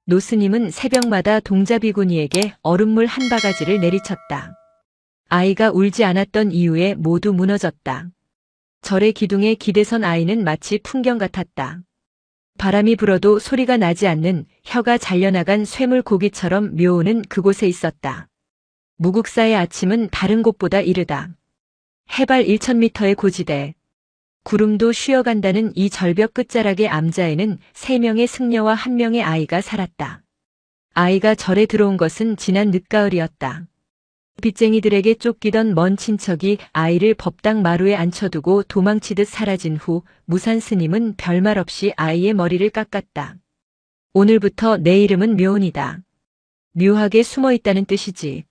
노스님은 새벽마다 동자비구니에게 얼음물 한 바가지를 내리쳤다. 아이가 울지 않았던 이유에 모두 무너졌다. 절의 기둥에 기대선 아이는 마치 풍경 같았다. 바람이 불어도 소리가 나지 않는 혀가 잘려나간 쇠물고기처럼 묘호는 그곳에 있었다. 무국사의 아침은 다른 곳보다 이르다. 해발 1000m의 고지대. 구름도 쉬어간다는 이 절벽 끝자락의 암자에는 3명의 승려와 1명의 아이가 살았다. 아이가 절에 들어온 것은 지난 늦가을이었다. 빚쟁이들에게 쫓기던 먼 친척이 아이를 법당 마루에 앉혀두고 도망치듯 사라진 후 무산 스님은 별말 없이 아이의 머리를 깎았다. 오늘부터 내 이름은 묘은이다. 묘하게 숨어있다는 뜻이지.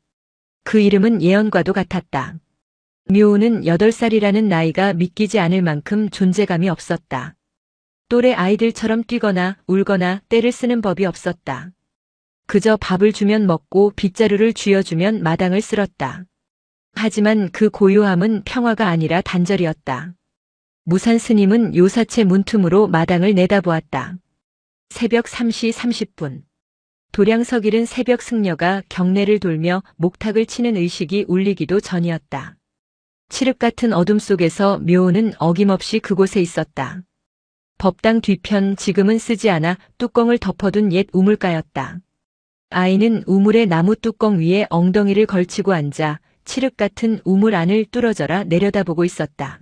그 이름은 예언과도 같았다. 묘은은 8살이라는 나이가 믿기지 않을 만큼 존재감이 없었다. 또래 아이들처럼 뛰거나 울거나 떼를 쓰는 법이 없었다. 그저 밥을 주면 먹고 빗자루를 쥐어주면 마당을 쓸었다. 하지만 그 고요함은 평화가 아니라 단절이었다. 무산 스님은 요사체 문틈으로 마당을 내다보았다. 새벽 3시 30분. 도량석 잃은 새벽 승려가 경례를 돌며 목탁을 치는 의식이 울리기도 전이었다. 칠흑 같은 어둠 속에서 묘은은 어김없이 그곳에 있었다. 법당 뒤편 지금은 쓰지 않아 뚜껑을 덮어둔 옛 우물가였다. 아이는 우물의 나무 뚜껑 위에 엉덩이를 걸치고 앉아 칠흑 같은 우물 안을 뚫어져라 내려다보고 있었다.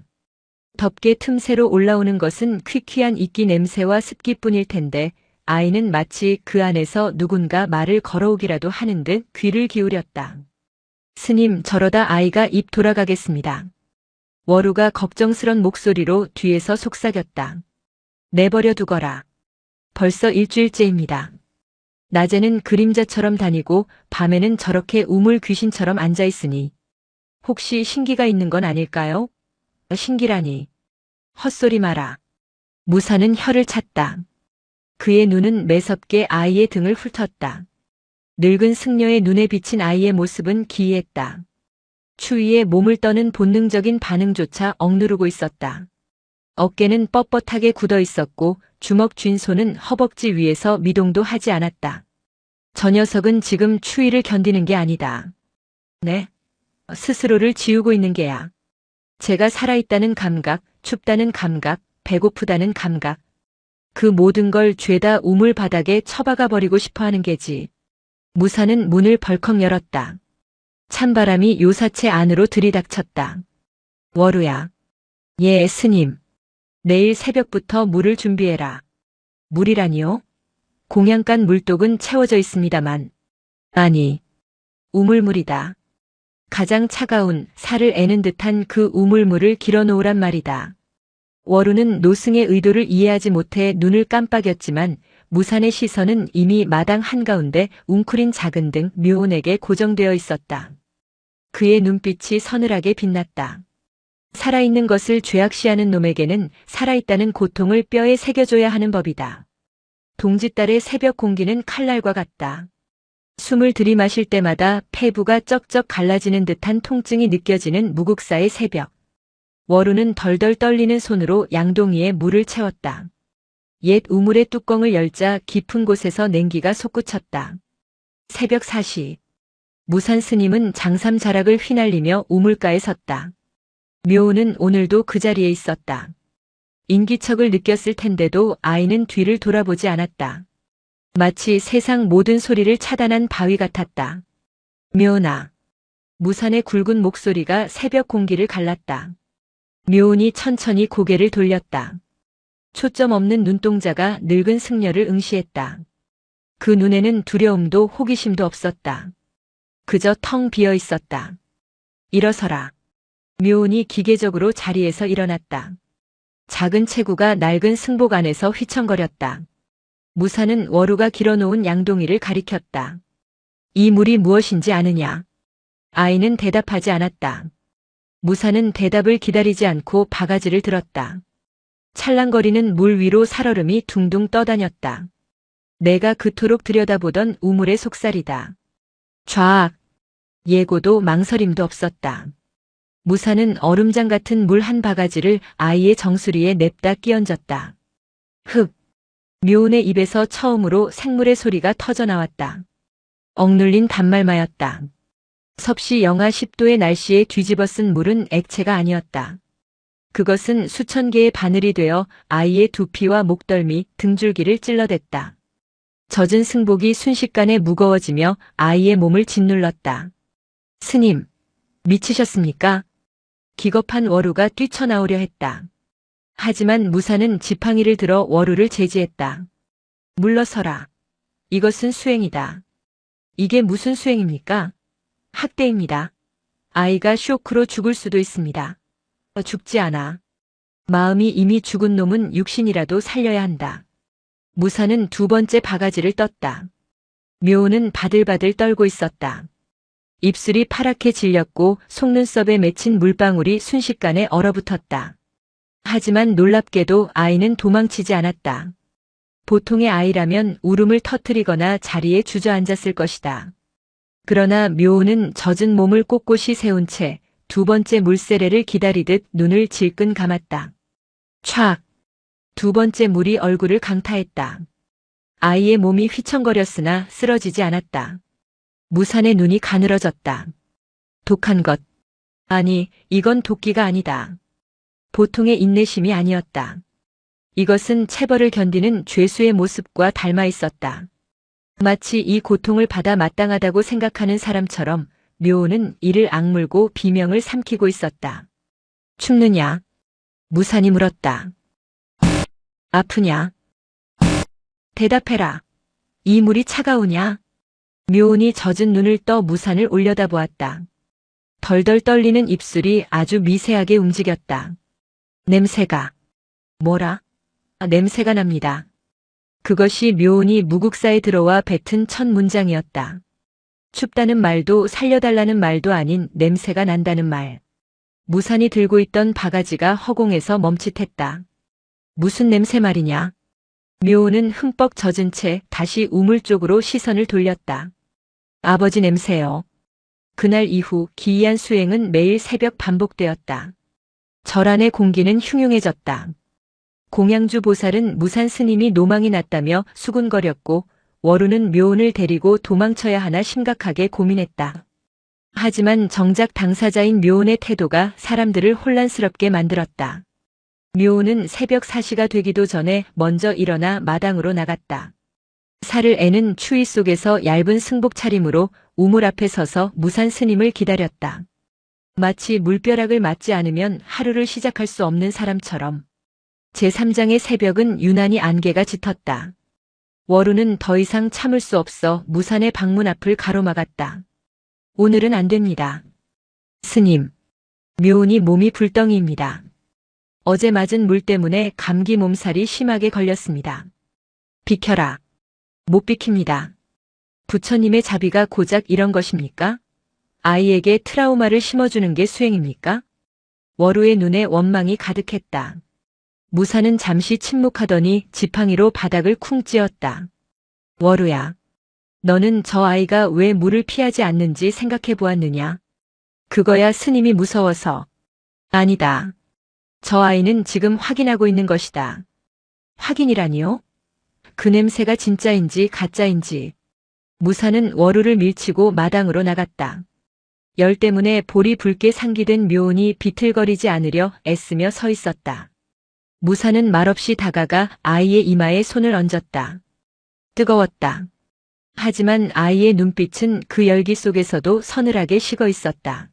덮개 틈새로 올라오는 것은 퀴퀴한 이끼 냄새와 습기뿐일 텐데 아이는 마치 그 안에서 누군가 말을 걸어오기라도 하는 듯 귀를 기울였다. 스님, 저러다 아이가 입 돌아가겠습니다. 워루가 걱정스런 목소리로 뒤에서 속삭였다. 내버려 두거라. 벌써 일주일째입니다. 낮에는 그림자처럼 다니고 밤에는 저렇게 우물 귀신처럼 앉아있으니 혹시 신기가 있는 건 아닐까요? 신기라니. 헛소리 마라. 무사는 혀를 찼다. 그의 눈은 매섭게 아이의 등을 훑었다. 늙은 승려의 눈에 비친 아이의 모습은 기이했다. 추위에 몸을 떠는 본능적인 반응조차 억누르고 있었다. 어깨는 뻣뻣하게 굳어 있었고 주먹 쥔 손은 허벅지 위에서 미동도 하지 않았다. 저 녀석은 지금 추위를 견디는 게 아니다. 네. 스스로를 지우고 있는 게야. 제가 살아있다는 감각, 춥다는 감각, 배고프다는 감각. 그 모든 걸 죄다 우물 바닥에 처박아 버리고 싶어 하는 게지. 무사는 문을 벌컥 열었다. 찬바람이 요사체 안으로 들이닥쳤다. 워루야. 예, 스님. 내일 새벽부터 물을 준비해라. 물이라니요? 공양간 물독은 채워져 있습니다만. 아니, 우물물이다. 가장 차가운 살을 애는 듯한 그 우물물을 길어놓으란 말이다. 워루는 노승의 의도를 이해하지 못해 눈을 깜빡였지만 무산의 시선은 이미 마당 한가운데 웅크린 작은 등 묘은에게 고정되어 있었다. 그의 눈빛이 서늘하게 빛났다. 살아있는 것을 죄악시하는 놈에게는 살아있다는 고통을 뼈에 새겨줘야 하는 법이다. 동짓달의 새벽 공기는 칼날과 같다. 숨을 들이마실 때마다 폐부가 쩍쩍 갈라지는 듯한 통증이 느껴지는 무국사의 새벽. 워루는 덜덜 떨리는 손으로 양동이에 물을 채웠다. 옛 우물의 뚜껑을 열자 깊은 곳에서 냉기가 솟구쳤다. 새벽 4시. 무산 스님은 장삼 자락을 휘날리며 우물가에 섰다. 묘은은 오늘도 그 자리에 있었다. 인기척을 느꼈을 텐데도 아이는 뒤를 돌아보지 않았다. 마치 세상 모든 소리를 차단한 바위 같았다. 묘은아. 무산의 굵은 목소리가 새벽 공기를 갈랐다. 묘은이 천천히 고개를 돌렸다. 초점 없는 눈동자가 늙은 승려를 응시했다. 그 눈에는 두려움도 호기심도 없었다. 그저 텅 비어 있었다. 일어서라. 묘은이 기계적으로 자리에서 일어났다. 작은 체구가 낡은 승복 안에서 휘청거렸다. 무사는 워루가 길어놓은 양동이를 가리켰다. 이 물이 무엇인지 아느냐? 아이는 대답하지 않았다. 무사는 대답을 기다리지 않고 바가지를 들었다. 찰랑거리는 물 위로 살얼음이 둥둥 떠다녔다. 내가 그토록 들여다보던 우물의 속살이다. 좌악. 예고도 망설임도 없었다. 무사는 얼음장 같은 물 한 바가지를 아이의 정수리에 냅다 끼얹었다. 흑. 묘은의 입에서 처음으로 생물의 소리가 터져나왔다. 억눌린 단말마였다. 섭씨 영하 10도의 날씨에 뒤집어 쓴 물은 액체가 아니었다. 그것은 수천 개의 바늘이 되어 아이의 두피와 목덜미, 등줄기를 찔러댔다. 젖은 승복이 순식간에 무거워지며 아이의 몸을 짓눌렀다. 스님, 미치셨습니까? 기겁한 워루가 뛰쳐나오려 했다. 하지만 무사는 지팡이를 들어 워루를 제지했다. 물러서라. 이것은 수행이다. 이게 무슨 수행입니까? 학대입니다. 아이가 쇼크로 죽을 수도 있습니다. 죽지 않아. 마음이 이미 죽은 놈은 육신이라도 살려야 한다. 무사는 두 번째 바가지를 떴다. 묘은은 바들바들 떨고 있었다. 입술이 파랗게 질렸고 속눈썹에 맺힌 물방울이 순식간에 얼어붙었다. 하지만 놀랍게도 아이는 도망치지 않았다. 보통의 아이라면 울음을 터뜨리거나 자리에 주저앉았을 것이다. 그러나 묘은은 젖은 몸을 꼿꼿이 세운 채 두 번째 물세례를 기다리듯 눈을 질끈 감았다. 촥! 두 번째 물이 얼굴을 강타했다. 아이의 몸이 휘청거렸으나 쓰러지지 않았다. 무산의 눈이 가늘어졌다. 독한 것. 아니, 이건 도끼가 아니다. 보통의 인내심이 아니었다. 이것은 체벌을 견디는 죄수의 모습과 닮아 있었다. 마치 이 고통을 받아 마땅하다고 생각하는 사람처럼 묘은은 이를 악물고 비명을 삼키고 있었다. 죽느냐? 무산이 물었다. 아프냐? 대답해라. 이 물이 차가우냐? 묘은이 젖은 눈을 떠 무산을 올려다보았다. 덜덜 떨리는 입술이 아주 미세하게 움직였다. 냄새가. 뭐라? 냄새가 납니다. 그것이 묘은이 무국사에 들어와 뱉은 첫 문장이었다. 춥다는 말도 살려달라는 말도 아닌 냄새가 난다는 말. 무산이 들고 있던 바가지가 허공에서 멈칫했다. 무슨 냄새 말이냐? 묘은은 흠뻑 젖은 채 다시 우물 쪽으로 시선을 돌렸다. 아버지 냄새요. 그날 이후 기이한 수행은 매일 새벽 반복되었다. 절 안의 공기는 흉흉해졌다. 공양주 보살은 무산 스님이 노망이 났다며 수군거렸고 워루는 묘은을 데리고 도망쳐야 하나 심각하게 고민했다. 하지만 정작 당사자인 묘은의 태도가 사람들을 혼란스럽게 만들었다. 묘은은 새벽 4시가 되기도 전에 먼저 일어나 마당으로 나갔다. 살을 애는 추위 속에서 얇은 승복 차림으로 우물 앞에 서서 무산 스님을 기다렸다. 마치 물벼락을 맞지 않으면 하루를 시작할 수 없는 사람처럼. 제3장의 새벽은 유난히 안개가 짙었다. 워루는 더 이상 참을 수 없어 무산의 방문 앞을 가로막았다. 오늘은 안 됩니다. 스님, 묘은이 몸이 불덩이입니다. 어제 맞은 물 때문에 감기 몸살이 심하게 걸렸습니다. 비켜라. 못 비킵니다. 부처님의 자비가 고작 이런 것입니까? 아이에게 트라우마를 심어주는 게 수행입니까? 워루의 눈에 원망이 가득했다. 무사는 잠시 침묵하더니 지팡이로 바닥을 쿵 찧었다. 워루야, 너는 저 아이가 왜 물을 피하지 않는지 생각해 보았느냐? 그거야 스님이 무서워서. 아니다. 저 아이는 지금 확인하고 있는 것이다. 확인이라니요? 그 냄새가 진짜인지 가짜인지. 무사는 워루를 밀치고 마당으로 나갔다. 열 때문에 볼이 붉게 상기된 묘은이 비틀거리지 않으려 애쓰며 서 있었다. 무사는 말없이 다가가 아이의 이마에 손을 얹었다. 뜨거웠다. 하지만 아이의 눈빛은 그 열기 속에서도 서늘하게 식어 있었다.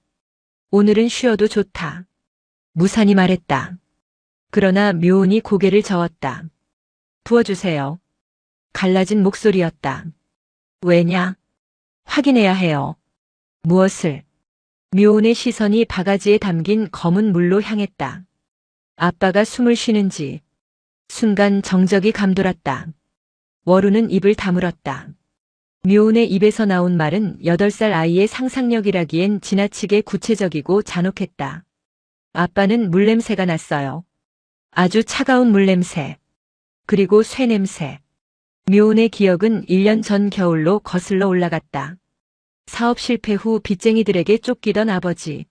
오늘은 쉬어도 좋다. 무산이 말했다. 그러나 묘은이 고개를 저었다. 부어주세요. 갈라진 목소리였다. 왜냐? 확인해야 해요. 무엇을? 묘은의 시선이 바가지에 담긴 검은 물로 향했다. 아빠가 숨을 쉬는지. 순간 정적이 감돌았다. 워루는 입을 다물었다. 묘은의 입에서 나온 말은 8살 아이의 상상력이라기엔 지나치게 구체적이고 잔혹했다. 아빠는 물냄새가 났어요. 아주 차가운 물냄새. 그리고 쇠냄새. 묘은의 기억은 1년 전 겨울로 거슬러 올라갔다. 사업 실패 후 빚쟁이들에게 쫓기던 아버지.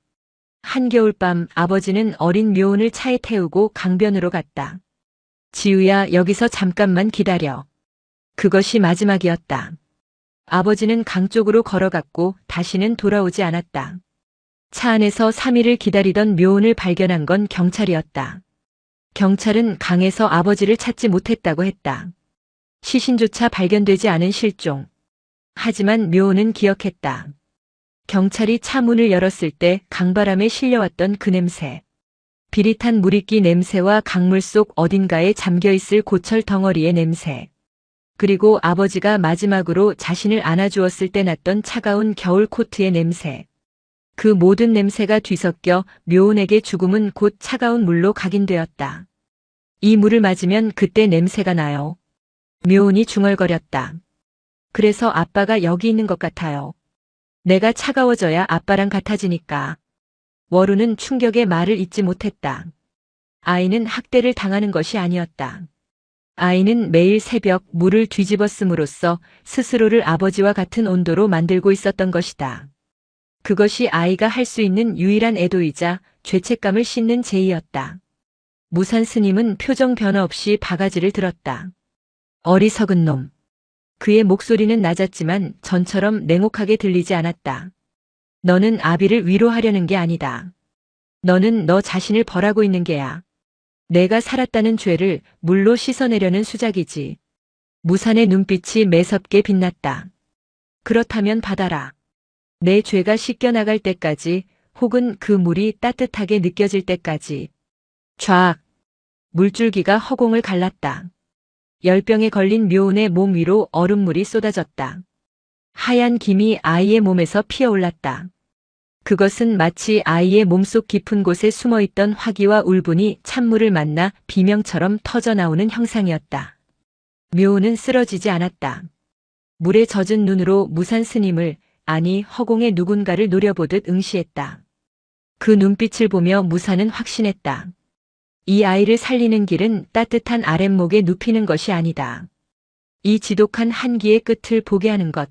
한겨울밤 아버지는 어린 묘은을 차에 태우고 강변으로 갔다. 지우야, 여기서 잠깐만 기다려. 그것이 마지막이었다. 아버지는 강 쪽으로 걸어갔고 다시는 돌아오지 않았다. 차 안에서 3일을 기다리던 묘은을 발견한 건 경찰이었다. 경찰은 강에서 아버지를 찾지 못했다고 했다. 시신조차 발견되지 않은 실종. 하지만 묘은은 기억했다. 경찰이 차 문을 열었을 때 강바람에 실려왔던 그 냄새. 비릿한 물이끼 냄새와 강물 속 어딘가에 잠겨있을 고철 덩어리의 냄새. 그리고 아버지가 마지막으로 자신을 안아주었을 때 났던 차가운 겨울 코트의 냄새. 그 모든 냄새가 뒤섞여 묘은에게 죽음은 곧 차가운 물로 각인되었다. 이 물을 맞으면 그때 냄새가 나요. 묘은이 중얼거렸다. 그래서 아빠가 여기 있는 것 같아요. 내가 차가워져야 아빠랑 같아지니까. 워루는 충격의 말을 잇지 못했다. 아이는 학대를 당하는 것이 아니었다. 아이는 매일 새벽 물을 뒤집었음으로써 스스로를 아버지와 같은 온도로 만들고 있었던 것이다. 그것이 아이가 할 수 있는 유일한 애도이자 죄책감을 씻는 제의였다. 무산 스님은 표정 변화 없이 바가지를 들었다. 어리석은 놈. 그의 목소리는 낮았지만 전처럼 냉혹하게 들리지 않았다. 너는 아비를 위로하려는 게 아니다. 너는 너 자신을 벌하고 있는 게야. 내가 살았다는 죄를 물로 씻어내려는 수작이지. 무산의 눈빛이 매섭게 빛났다. 그렇다면 받아라. 내 죄가 씻겨나갈 때까지, 혹은 그 물이 따뜻하게 느껴질 때까지. 촤악. 물줄기가 허공을 갈랐다. 열병에 걸린 묘은의 몸 위로 얼음물이 쏟아졌다. 하얀 김이 아이의 몸에서 피어올랐다. 그것은 마치 아이의 몸속 깊은 곳에 숨어있던 화기와 울분이 찬물을 만나 비명처럼 터져나오는 형상이었다. 묘은은 쓰러지지 않았다. 물에 젖은 눈으로 무산 스님을, 아니 허공의 누군가를 노려보듯 응시했다. 그 눈빛을 보며 무산은 확신했다. 이 아이를 살리는 길은 따뜻한 아랫목에 눕히는 것이 아니다. 이 지독한 한기의 끝을 보게 하는 것.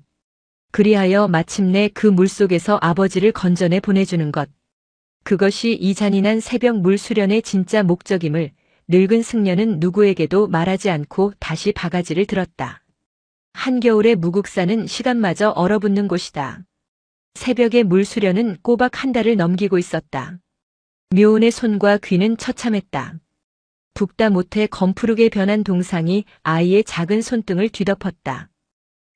그리하여 마침내 그 물속에서 아버지를 건져내 보내주는 것. 그것이 이 잔인한 새벽 물 수련의 진짜 목적임을 늙은 승려는 누구에게도 말하지 않고 다시 바가지를 들었다. 한겨울의 무국사는 시간마저 얼어붙는 곳이다. 새벽의 물 수련은 꼬박 한 달을 넘기고 있었다. 묘은의 손과 귀는 처참했다. 붓다 못해 검푸르게 변한 동상이 아이의 작은 손등을 뒤덮었다.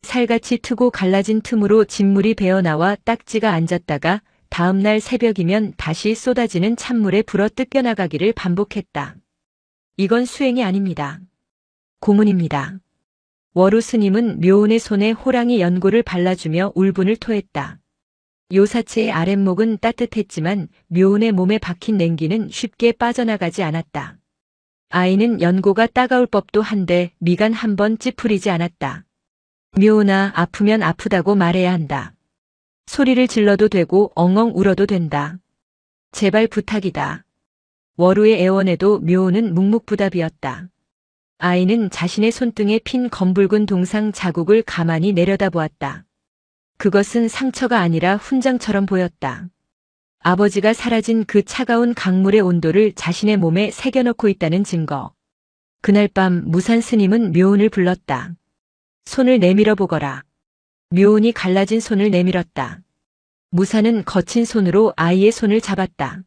살같이 트고 갈라진 틈으로 진물이 배어나와 딱지가 앉았다가 다음날 새벽이면 다시 쏟아지는 찬물에 불어 뜯겨나가기를 반복했다. 이건 수행이 아닙니다. 고문입니다. 워루 스님은 묘은의 손에 호랑이 연고를 발라주며 울분을 토했다. 요사체의 아랫목은 따뜻했지만 묘은의 몸에 박힌 냉기는 쉽게 빠져나가지 않았다. 아이는 연고가 따가울 법도 한데 미간 한 번 찌푸리지 않았다. 묘은아, 아프면 아프다고 말해야 한다. 소리를 질러도 되고 엉엉 울어도 된다. 제발 부탁이다. 워루의 애원에도 묘은은 묵묵부답이었다. 아이는 자신의 손등에 핀 검붉은 동상 자국을 가만히 내려다보았다. 그것은 상처가 아니라 훈장처럼 보였다. 아버지가 사라진 그 차가운 강물의 온도를 자신의 몸에 새겨넣고 있다는 증거. 그날 밤 무산 스님은 묘은을 불렀다. 손을 내밀어 보거라. 묘은이 갈라진 손을 내밀었다. 무산은 거친 손으로 아이의 손을 잡았다.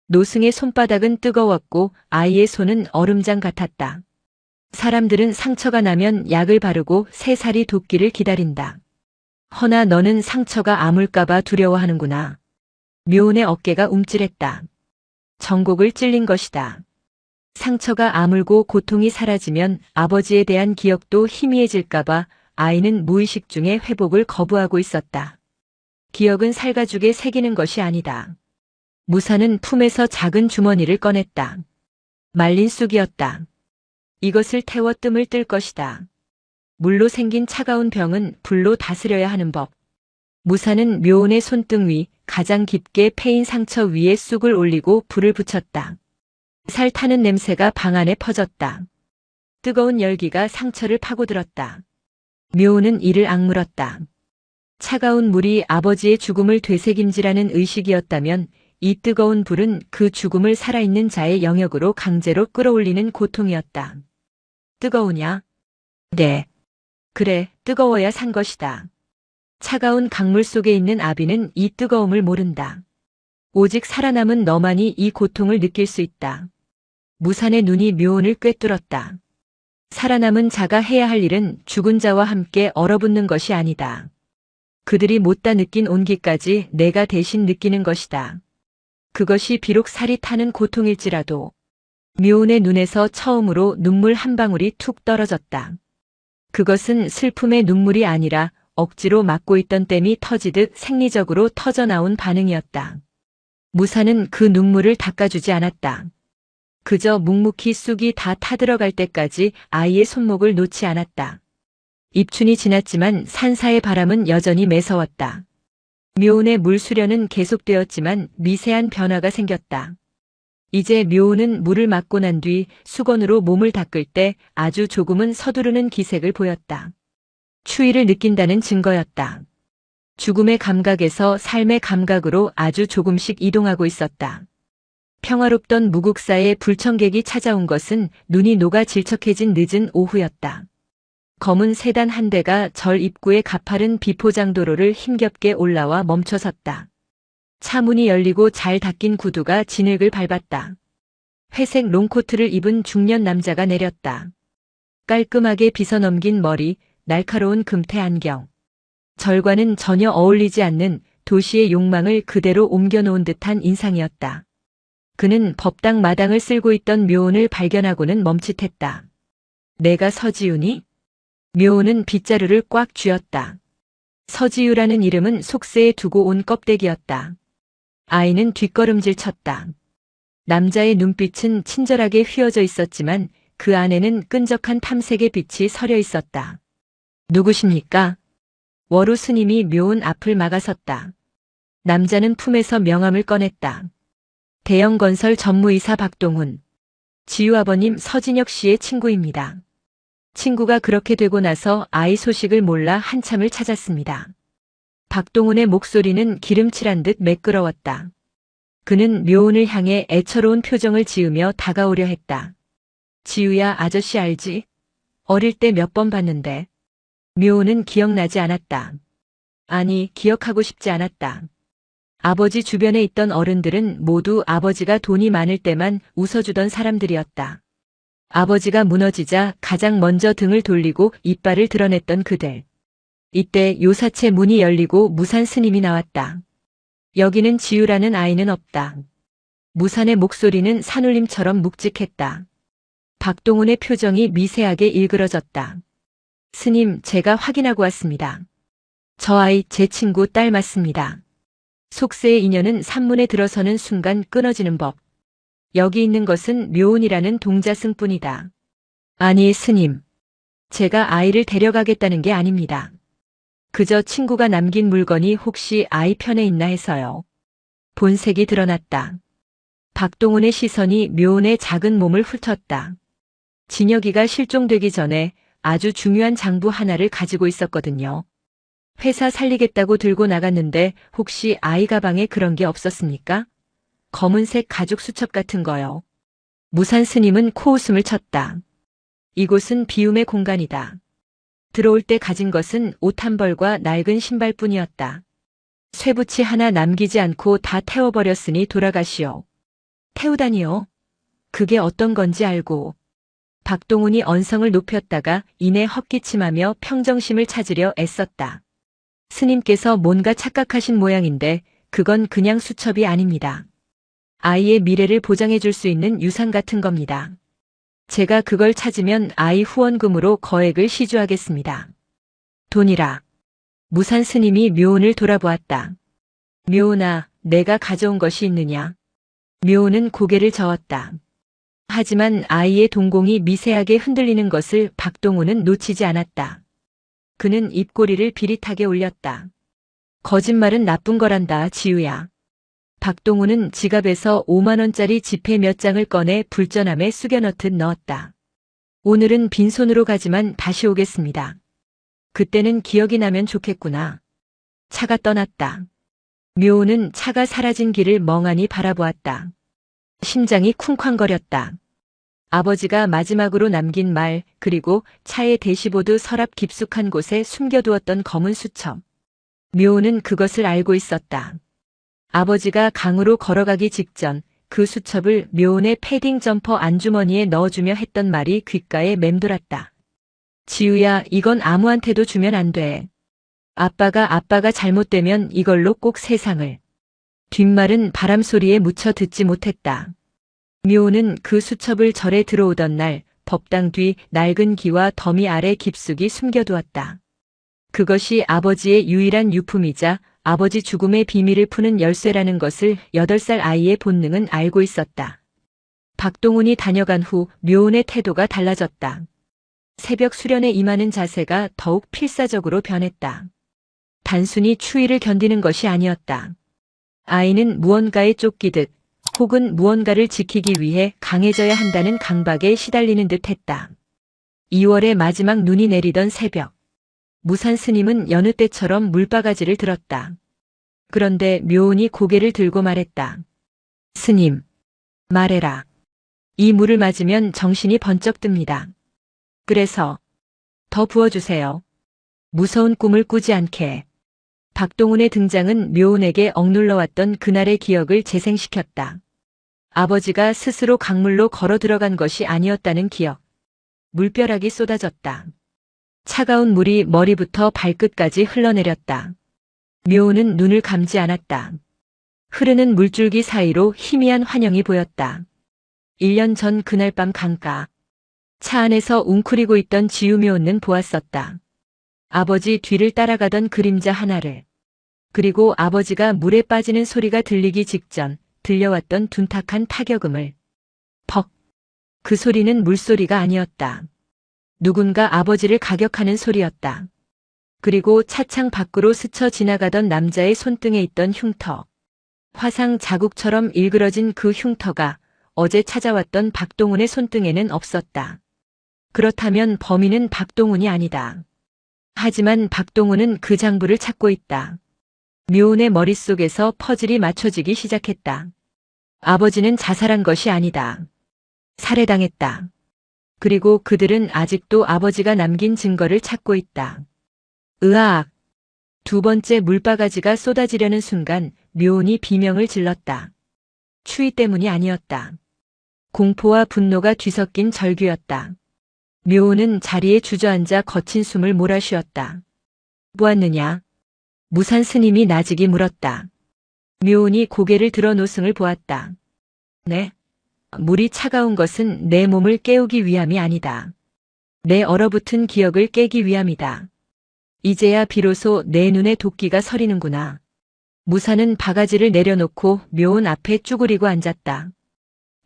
노승의 손바닥은 뜨거웠고 아이의 손은 얼음장 같았다. 사람들은 상처가 나면 약을 바르고 새살이 돋기를 기다린다. 허나 너는 상처가 아물까봐 두려워하는구나. 묘은의 어깨가 움찔했다. 정곡을 찔린 것이다. 상처가 아물고 고통이 사라지면 아버지에 대한 기억도 희미해질까봐 아이는 무의식 중에 회복을 거부하고 있었다. 기억은 살가죽에 새기는 것이 아니다. 무사는 품에서 작은 주머니를 꺼냈다. 말린 쑥이었다. 이것을 태워 뜸을 뜰 것이다. 물로 생긴 차가운 병은 불로 다스려야 하는 법. 무사는 묘은의 손등 위 가장 깊게 패인 상처 위에 쑥을 올리고 불을 붙였다. 살 타는 냄새가 방 안에 퍼졌다. 뜨거운 열기가 상처를 파고들었다. 묘은은 이를 악물었다. 차가운 물이 아버지의 죽음을 되새김질하는 의식이었다면 이 뜨거운 불은 그 죽음을 살아있는 자의 영역으로 강제로 끌어올리는 고통이었다. 뜨거우냐? 네. 그래, 뜨거워야 산 것이다. 차가운 강물 속에 있는 아비는 이 뜨거움을 모른다. 오직 살아남은 너만이 이 고통을 느낄 수 있다. 무산의 눈이 묘온을 꿰뚫었다. 살아남은 자가 해야 할 일은 죽은 자와 함께 얼어붙는 것이 아니다. 그들이 못다 느낀 온기까지 내가 대신 느끼는 것이다. 그것이 비록 살이 타는 고통일지라도. 묘온의 눈에서 처음으로 눈물 한 방울이 툭 떨어졌다. 그것은 슬픔의 눈물이 아니라 억지로 막고 있던 댐이 터지듯 생리적으로 터져나온 반응이었다. 무산은 그 눈물을 닦아주지 않았다. 그저 묵묵히 쑥이 다 타들어갈 때까지 아이의 손목을 놓지 않았다. 입춘이 지났지만 산사의 바람은 여전히 매서웠다. 묘온의 물 수련은 계속되었지만 미세한 변화가 생겼다. 이제 묘온은 물을 맞고 난 뒤 수건으로 몸을 닦을 때 아주 조금은 서두르는 기색을 보였다. 추위를 느낀다는 증거였다. 죽음의 감각에서 삶의 감각으로 아주 조금씩 이동하고 있었다. 평화롭던 무국사에 불청객이 찾아온 것은 눈이 녹아 질척해진 늦은 오후였다. 검은 세단 한 대가 절 입구의 가파른 비포장도로를 힘겹게 올라와 멈춰섰다. 차 문이 열리고 잘 닦인 구두가 진흙을 밟았다. 회색 롱코트를 입은 중년 남자가 내렸다. 깔끔하게 빗어넘긴 머리, 날카로운 금태 안경. 절과는 전혀 어울리지 않는 도시의 욕망을 그대로 옮겨놓은 듯한 인상이었다. 그는 법당 마당을 쓸고 있던 묘온을 발견하고는 멈칫했다. 내가 서지훈이? 묘온은 빗자루를 꽉 쥐었다. 서지유라는 이름은 속세에 두고 온 껍데기였다. 아이는 뒷걸음질 쳤다. 남자의 눈빛은 친절하게 휘어져 있었지만 그 안에는 끈적한 탐색의 빛이 서려 있었다. 누구십니까? 워루 스님이 묘온 앞을 막아섰다. 남자는 품에서 명함을 꺼냈다. 대형건설 전무이사 박동훈. 지유 아버님 서진혁 씨의 친구입니다. 친구가 그렇게 되고 나서 아이 소식을 몰라 한참을 찾았습니다. 박동훈의 목소리는 기름칠한 듯 매끄러웠다. 그는 묘온을 향해 애처로운 표정을 지으며 다가오려 했다. 지유야, 아저씨 알지? 어릴 때 몇 번 봤는데. 묘온은 기억나지 않았다. 아니, 기억하고 싶지 않았다. 아버지 주변에 있던 어른들은 모두 아버지가 돈이 많을 때만 웃어주던 사람들이었다. 아버지가 무너지자 가장 먼저 등을 돌리고 이빨을 드러냈던 그들. 이때 요사체 문이 열리고 무산 스님이 나왔다. 여기는 지유라는 아이는 없다. 무산의 목소리는 산울림처럼 묵직했다. 박동훈의 표정이 미세하게 일그러졌다. 스님, 제가 확인하고 왔습니다. 저 아이 제 친구 딸 맞습니다. 속세의 인연은 산문에 들어서는 순간 끊어지는 법. 여기 있는 것은 묘온이라는 동자승뿐이다. 아니, 스님. 제가 아이를 데려가겠다는 게 아닙니다. 그저 친구가 남긴 물건이 혹시 아이 편에 있나 해서요. 본색이 드러났다. 박동훈의 시선이 묘온의 작은 몸을 훑었다. 진혁이가 실종되기 전에 아주 중요한 장부 하나를 가지고 있었거든요. 회사 살리겠다고 들고 나갔는데 혹시 아이 가방에 그런 게 없었습니까? 검은색 가죽 수첩 같은 거요. 무산 스님은 코웃음을 쳤다. 이곳은 비움의 공간이다. 들어올 때 가진 것은 옷 한 벌과 낡은 신발뿐이었다. 쇠붙이 하나 남기지 않고 다 태워버렸으니 돌아가시오. 태우다니요? 그게 어떤 건지 알고. 박동훈이 언성을 높였다가 이내 헛기침하며 평정심을 찾으려 애썼다. 스님께서 뭔가 착각하신 모양인데 그건 그냥 수첩이 아닙니다. 아이의 미래를 보장해 줄 수 있는 유산 같은 겁니다. 제가 그걸 찾으면 아이 후원금으로 거액을 시주하겠습니다. 돈이라. 무산 스님이 묘온을 돌아보았다. 묘온아, 내가 가져온 것이 있느냐? 묘온은 고개를 저었다. 하지만 아이의 동공이 미세하게 흔들리는 것을 박동훈은 놓치지 않았다. 그는 입꼬리를 비릿하게 올렸다. 거짓말은 나쁜 거란다, 지우야. 박동훈은 지갑에서 5만 원짜리 지폐 몇 장을 꺼내 불전함에 숙여넣듯 넣었다. 오늘은 빈손으로 가지만 다시 오겠습니다. 그때는 기억이 나면 좋겠구나. 차가 떠났다. 묘호는 차가 사라진 길을 멍하니 바라보았다. 심장이 쿵쾅거렸다. 아버지가 마지막으로 남긴 말, 그리고 차의 대시보드 서랍 깊숙한 곳에 숨겨두었던 검은 수첩. 묘호는 그것을 알고 있었다. 아버지가 강으로 걸어가기 직전 그 수첩을 묘혼의 패딩 점퍼 안주머니에 넣어주며 했던 말이 귓가에 맴돌았다. 지우야, 이건 아무한테도 주면 안 돼. 아빠가 잘못되면 이걸로 꼭 세상을. 뒷말은 바람 소리에 묻혀 듣지 못했다. 묘호는 그 수첩을 절에 들어오던 날 법당 뒤 낡은 기와 더미 아래 깊숙이 숨겨두었다. 그것이 아버지의 유일한 유품이자 아버지 죽음의 비밀을 푸는 열쇠라는 것을 8살 아이의 본능은 알고 있었다. 박동훈이 다녀간 후 묘혼의 태도가 달라졌다. 새벽 수련에 임하는 자세가 더욱 필사적으로 변했다. 단순히 추위를 견디는 것이 아니었다. 아이는 무언가에 쫓기듯 혹은 무언가를 지키기 위해 강해져야 한다는 강박에 시달리는 듯 했다. 2월의 마지막 눈이 내리던 새벽. 무산 스님은 여느 때처럼 물바가지를 들었다. 그런데 묘혼이 고개를 들고 말했다. 스님, 말해라. 이 물을 맞으면 정신이 번쩍 듭니다. 그래서 더 부어주세요. 무서운 꿈을 꾸지 않게. 박동훈의 등장은 묘혼에게 억눌러왔던 그날의 기억을 재생시켰다. 아버지가 스스로 강물로 걸어 들어간 것이 아니었다는 기억. 물벼락이 쏟아졌다. 차가운 물이 머리부터 발끝까지 흘러내렸다. 묘호는 눈을 감지 않았다. 흐르는 물줄기 사이로 희미한 환영이 보였다. 1년 전 그날 밤 강가. 차 안에서 웅크리고 있던 지우묘는 보았었다. 아버지 뒤를 따라가던 그림자 하나를. 그리고 아버지가 물에 빠지는 소리가 들리기 직전 들려왔던 둔탁한 타격음을. 퍽. 그 소리는 물소리가 아니었다. 누군가 아버지를 가격하는 소리였다. 그리고 차창 밖으로 스쳐 지나가던 남자의 손등에 있던 흉터. 화상 자국처럼 일그러진 그 흉터가 어제 찾아왔던 박동훈의 손등에는 없었다. 그렇다면 범인은 박동훈이 아니다. 하지만 박동훈은 그 장부를 찾고 있다. 묘혼의 머릿속에서 퍼즐이 맞춰지기 시작했다. 아버지는 자살한 것이 아니다. 살해당했다. 그리고 그들은 아직도 아버지가 남긴 증거를 찾고 있다. 으악! 2번째 물바가지가 쏟아지려는 순간 묘혼이 비명을 질렀다. 추위 때문이 아니었다. 공포와 분노가 뒤섞인 절규였다. 묘혼은 자리에 주저앉아 거친 숨을 몰아쉬었다. 보았느냐? 무산 스님이 나직이 물었다. 묘혼이 고개를 들어 노승을 보았다. 네. 물이 차가운 것은 내 몸을 깨우기 위함이 아니다. 내 얼어붙은 기억을 깨기 위함이다. 이제야 비로소 내 눈에 도끼가 서리는구나. 무산은 바가지를 내려놓고 묘혼 앞에 쭈그리고 앉았다.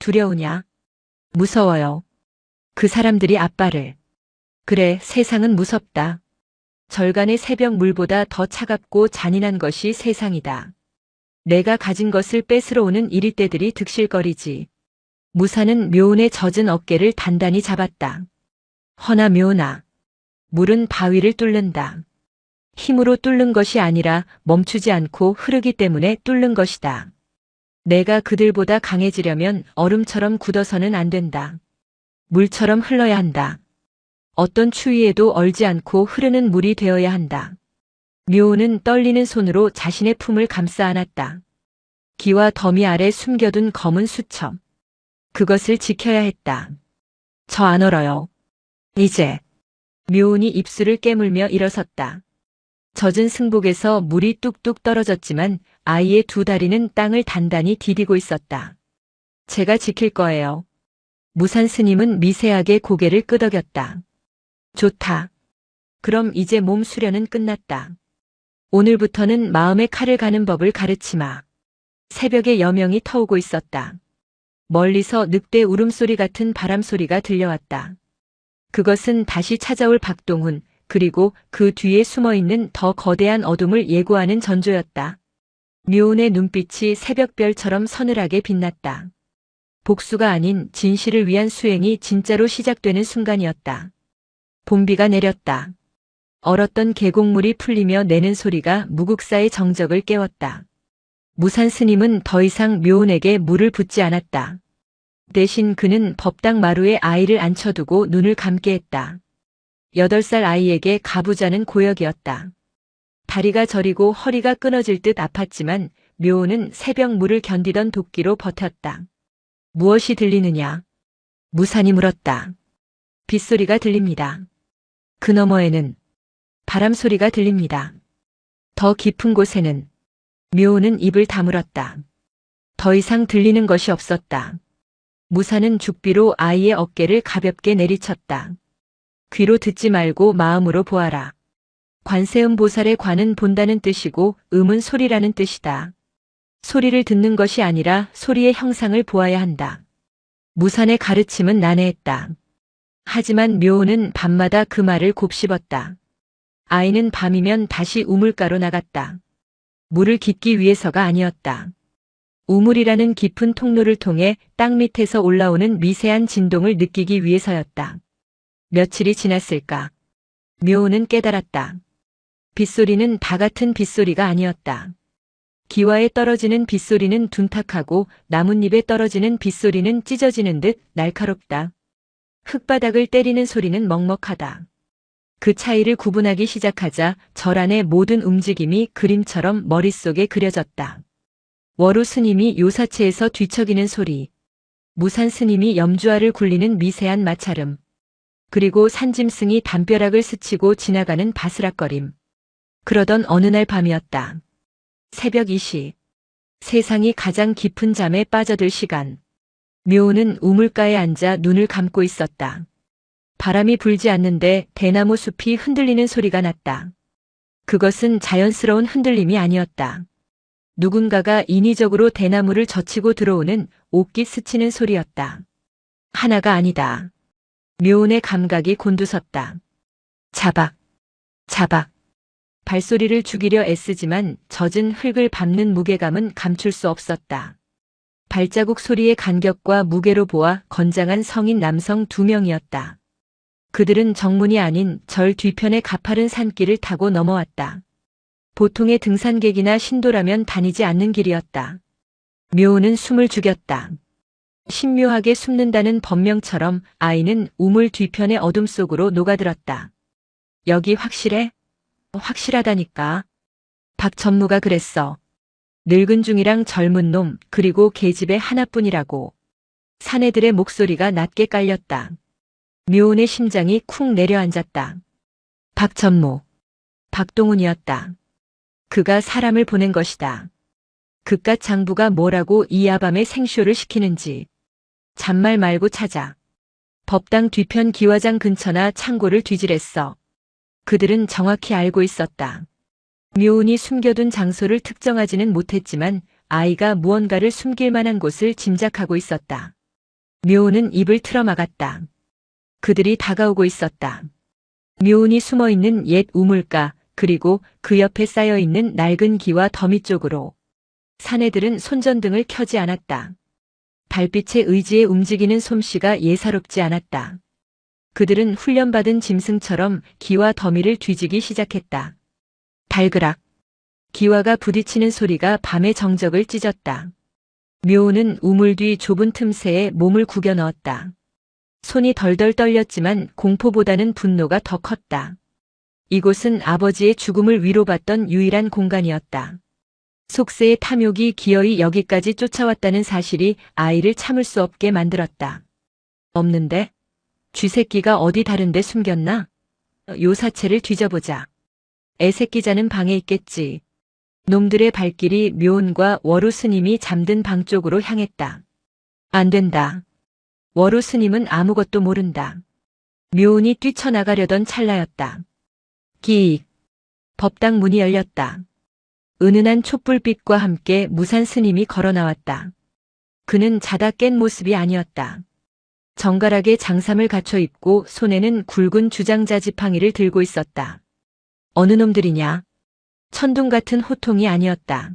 두려우냐? 무서워요. 그 사람들이 아빠를. 그래, 세상은 무섭다. 절간의 새벽 물보다 더 차갑고 잔인한 것이 세상이다. 내가 가진 것을 뺏으러 오는 이리떼들이 득실거리지. 무산은 묘혼의 젖은 어깨를 단단히 잡았다. 허나 묘혼아. 물은 바위를 뚫는다. 힘으로 뚫는 것이 아니라 멈추지 않고 흐르기 때문에 뚫는 것이다. 내가 그들보다 강해지려면 얼음처럼 굳어서는 안 된다. 물처럼 흘러야 한다. 어떤 추위에도 얼지 않고 흐르는 물이 되어야 한다. 묘호는 떨리는 손으로 자신의 품을 감싸 안았다. 기와 더미 아래 숨겨둔 검은 수첩. 그것을 지켜야 했다. 저 안 얼어요. 이제. 묘혼이 입술을 깨물며 일어섰다. 젖은 승복에서 물이 뚝뚝 떨어졌지만 아이의 2 다리는 땅을 단단히 디디고 있었다. 제가 지킬 거예요. 무산 스님은 미세하게 고개를 끄덕였다. 좋다. 그럼 이제 몸 수련은 끝났다. 오늘부터는 마음의 칼을 가는 법을 가르치마. 새벽에 여명이 터오고 있었다. 멀리서 늑대 울음소리 같은 바람소리가 들려왔다. 그것은 다시 찾아올 박동훈, 그리고 그 뒤에 숨어있는 더 거대한 어둠을 예고하는 전조였다. 묘혼의 눈빛이 새벽별처럼 서늘하게 빛났다. 복수가 아닌 진실을 위한 수행이 진짜로 시작되는 순간이었다. 봄비가 내렸다. 얼었던 계곡물이 풀리며 내는 소리가 무국사의 정적을 깨웠다. 무산 스님은 더 이상 묘은에게 물을 붓지 않았다. 대신 그는 법당 마루에 아이를 앉혀두고 눈을 감게 했다. 8살 아이에게 가부자는 고역이었다. 다리가 저리고 허리가 끊어질 듯 아팠지만 묘은은 새벽 물을 견디던 도끼로 버텼다. 무엇이 들리느냐? 무산이 물었다. 빗소리가 들립니다. 그 너머에는 바람 소리가 들립니다. 더 깊은 곳에는 묘은은 입을 다물었다. 더 이상 들리는 것이 없었다. 무산은 죽비로 아이의 어깨를 가볍게 내리쳤다. 귀로 듣지 말고 마음으로 보아라. 관세음 보살의 관은 본다는 뜻이고 음은 소리라는 뜻이다. 소리를 듣는 것이 아니라 소리의 형상을 보아야 한다. 무산의 가르침은 난해했다. 하지만 묘은은 밤마다 그 말을 곱씹었다. 아이는 밤이면 다시 우물가로 나갔다. 물을 깃기 위해서가 아니었다. 우물이라는 깊은 통로를 통해 땅 밑에서 올라오는 미세한 진동을 느끼기 위해서였다. 며칠이 지났을까? 묘은은 깨달았다. 빗소리는 다 같은 빗소리가 아니었다. 기와에 떨어지는 빗소리는 둔탁하고 나뭇잎에 떨어지는 빗소리는 찢어지는 듯 날카롭다. 흙바닥을 때리는 소리는 먹먹하다. 그 차이를 구분하기 시작하자 절 안의 모든 움직임이 그림처럼 머릿속에 그려졌다. 월우 스님이 요사체에서 뒤척이는 소리, 무산 스님이 염주알을 굴리는 미세한 마찰음, 그리고 산짐승이 담벼락을 스치고 지나가는 바스락거림. 그러던 어느 날 밤이었다. 새벽 2시. 세상이 가장 깊은 잠에 빠져들 시간. 묘은은 우물가에 앉아 눈을 감고 있었다. 바람이 불지 않는데 대나무 숲이 흔들리는 소리가 났다. 그것은 자연스러운 흔들림이 아니었다. 누군가가 인위적으로 대나무를 젖히고 들어오는 옷깃 스치는 소리였다. 하나가 아니다. 묘은의 감각이 곤두섰다. 자박, 자박. 발소리를 죽이려 애쓰지만 젖은 흙을 밟는 무게감은 감출 수 없었다. 발자국 소리의 간격과 무게로 보아 건장한 성인 남성 2명이었다. 그들은 정문이 아닌 절 뒤편의 가파른 산길을 타고 넘어왔다. 보통의 등산객이나 신도라면 다니지 않는 길이었다. 묘은은 숨을 죽였다. 신묘하게 숨는다는 법명처럼 아이는 우물 뒤편의 어둠 속으로 녹아들었다. 여기 확실해? 확실하다니까. 박 전무가 그랬어. 늙은 중이랑 젊은 놈 그리고 계집애 하나뿐이라고. 사내들의 목소리가 낮게 깔렸다. 묘은의 심장이 쿵 내려앉았다. 박 전무. 박동훈이었다. 그가 사람을 보낸 것이다. 그깟 장부가 뭐라고 이 야밤에 생쇼를 시키는지. 잔말 말고 찾아. 법당 뒤편 기와장 근처나 창고를 뒤지랬어. 그들은 정확히 알고 있었다. 묘은이 숨겨둔 장소를 특정하지는 못했지만 아이가 무언가를 숨길 만한 곳을 짐작하고 있었다. 묘은은 입을 틀어막았다. 그들이 다가오고 있었다. 묘은이 숨어있는 옛 우물가 그리고 그 옆에 쌓여있는 낡은 기와 더미 쪽으로. 사내들은 손전등을 켜지 않았다. 달빛에 의지에 움직이는 솜씨가 예사롭지 않았다. 그들은 훈련받은 짐승처럼 기와 더미를 뒤지기 시작했다. 달그락. 기와가 부딪히는 소리가 밤의 정적을 찢었다. 묘은은 우물 뒤 좁은 틈새에 몸을 구겨 넣었다. 손이 덜덜 떨렸지만 공포보다는 분노가 더 컸다. 이곳은 아버지의 죽음을 위로받던 유일한 공간이었다. 속세의 탐욕이 기어이 여기까지 쫓아왔다는 사실이 아이를 참을 수 없게 만들었다. 없는데? 쥐새끼가 어디 다른데 숨겼나? 요사체를 뒤져보자. 애새끼자는 방에 있겠지. 놈들의 발길이 묘은과 월우 스님이 잠든 방 쪽으로 향했다. 안 된다. 월우 스님은 아무것도 모른다. 묘은이 뛰쳐나가려던 찰나였다. 기익. 법당 문이 열렸다. 은은한 촛불빛과 함께 무산 스님이 걸어 나왔다. 그는 자다 깬 모습이 아니었다. 정갈하게 장삼을 갖춰 입고 손에는 굵은 주장자 지팡이를 들고 있었다. 어느 놈들이냐? 천둥 같은 호통이 아니었다.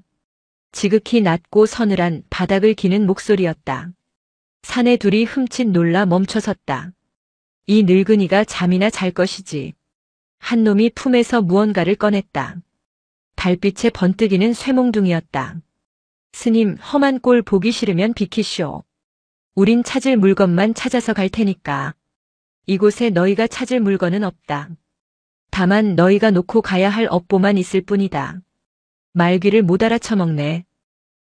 지극히 낮고 서늘한 바닥을 기는 목소리였다. 사내 둘이 흠칫 놀라 멈춰섰다. 이 늙은이가 잠이나 잘 것이지. 한 놈이 품에서 무언가를 꺼냈다. 달빛에 번뜩이는 쇠몽둥이였다. 스님, 험한 꼴 보기 싫으면 비키쇼. 우린 찾을 물건만 찾아서 갈 테니까. 이곳에 너희가 찾을 물건은 없다. 다만 너희가 놓고 가야 할 업보만 있을 뿐이다. 말귀를 못 알아쳐먹네.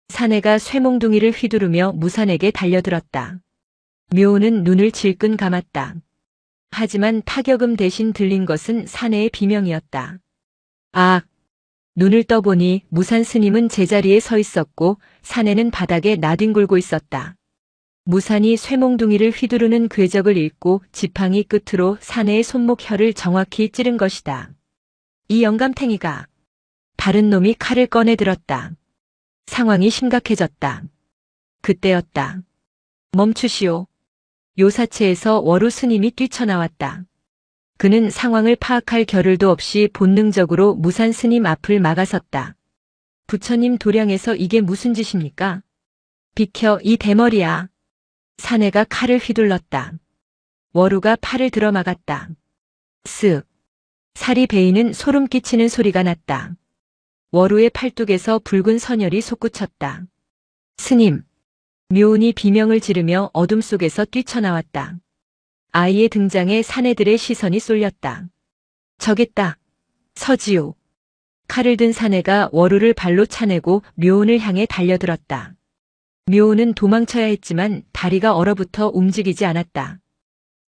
사내가 쇠몽둥이를 휘두르며 무산에게 달려들었다. 묘는 눈을 질끈 감았다. 하지만 타격음 대신 들린 것은 사내의 비명이었다. 아! 눈을 떠보니 무산 스님은 제자리에 서 있었고 사내는 바닥에 나뒹굴고 있었다. 무산이 쇠몽둥이를 휘두르는 궤적을 읽고 지팡이 끝으로 사내의 손목혀를 정확히 찌른 것이다. 이 영감탱이가. 다른 놈이 칼을 꺼내 들었다. 상황이 심각해졌다. 그때였다. 멈추시오. 요사체에서 워루 스님이 뛰쳐나왔다. 그는 상황을 파악할 겨를도 없이 본능적으로 무산 스님 앞을 막아섰다. 부처님 도량에서 이게 무슨 짓입니까? 비켜, 이 대머리야. 사내가 칼을 휘둘렀다. 워루가 팔을 들어막았다. 쓱. 살이 베이는 소름 끼치는 소리가 났다. 워루의 팔뚝에서 붉은 선혈이 솟구쳤다. 스님. 묘운이 비명을 지르며 어둠 속에서 뛰쳐나왔다. 아이의 등장에 사내들의 시선이 쏠렸다. 저겠다. 서지요. 칼을 든 사내가 워루를 발로 차내고 묘운을 향해 달려들었다. 묘운은 도망쳐야 했지만 다리가 얼어붙어 움직이지 않았다.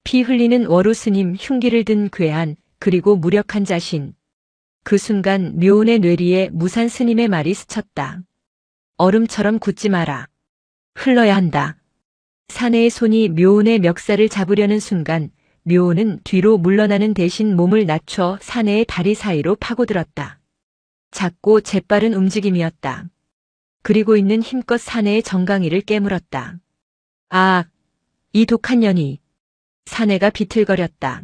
피 흘리는 워루 스님, 흉기를 든 괴한, 그리고 무력한 자신. 그 순간 묘운의 뇌리에 무산 스님의 말이 스쳤다. 얼음처럼 굳지 마라. 흘러야 한다. 사내의 손이 묘운의 멱살을 잡으려는 순간 묘운은 뒤로 물러나는 대신 몸을 낮춰 사내의 다리 사이로 파고들었다. 작고 재빠른 움직임이었다. 그리고 있는 힘껏 사내의 정강이를 깨물었다. 아! 이 독한 년이. 사내가 비틀거렸다.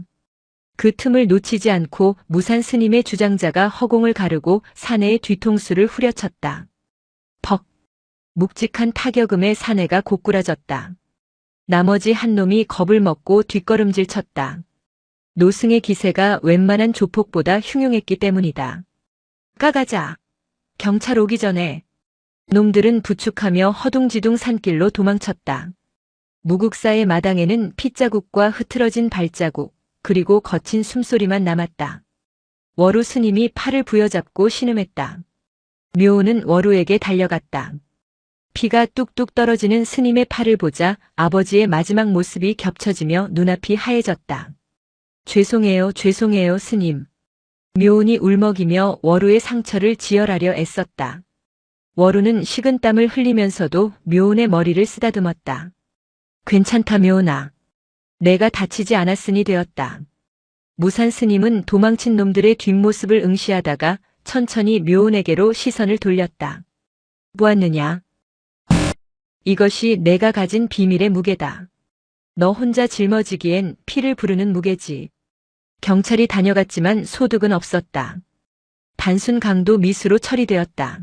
그 틈을 놓치지 않고 무산 스님의 주장자가 허공을 가르고 사내의 뒤통수를 후려쳤다. 퍽! 묵직한 타격음에 사내가 고꾸라졌다. 나머지 한 놈이 겁을 먹고 뒷걸음질 쳤다. 노승의 기세가 웬만한 조폭보다 흉흉했기 때문이다. 까가자. 경찰 오기 전에. 놈들은 부축하며 허둥지둥 산길로 도망쳤다. 무국사의 마당에는 핏자국과 흐트러진 발자국, 그리고 거친 숨소리만 남았다. 워루 스님이 팔을 부여잡고 신음했다. 묘는 워루에게 달려갔다. 피가 뚝뚝 떨어지는 스님의 팔을 보자 아버지의 마지막 모습이 겹쳐지며 눈앞이 하얘졌다. 죄송해요, 죄송해요, 스님. 묘운이 울먹이며 워루의 상처를 지혈하려 애썼다. 워루는 식은땀을 흘리면서도 묘운의 머리를 쓰다듬었다. 괜찮다, 묘운아. 내가 다치지 않았으니 되었다. 무산 스님은 도망친 놈들의 뒷모습을 응시하다가 천천히 묘운에게로 시선을 돌렸다. 보았느냐? 이것이 내가 가진 비밀의 무게다. 너 혼자 짊어지기엔 피를 부르는 무게지. 경찰이 다녀갔지만 소득은 없었다. 단순 강도 미수로 처리되었다.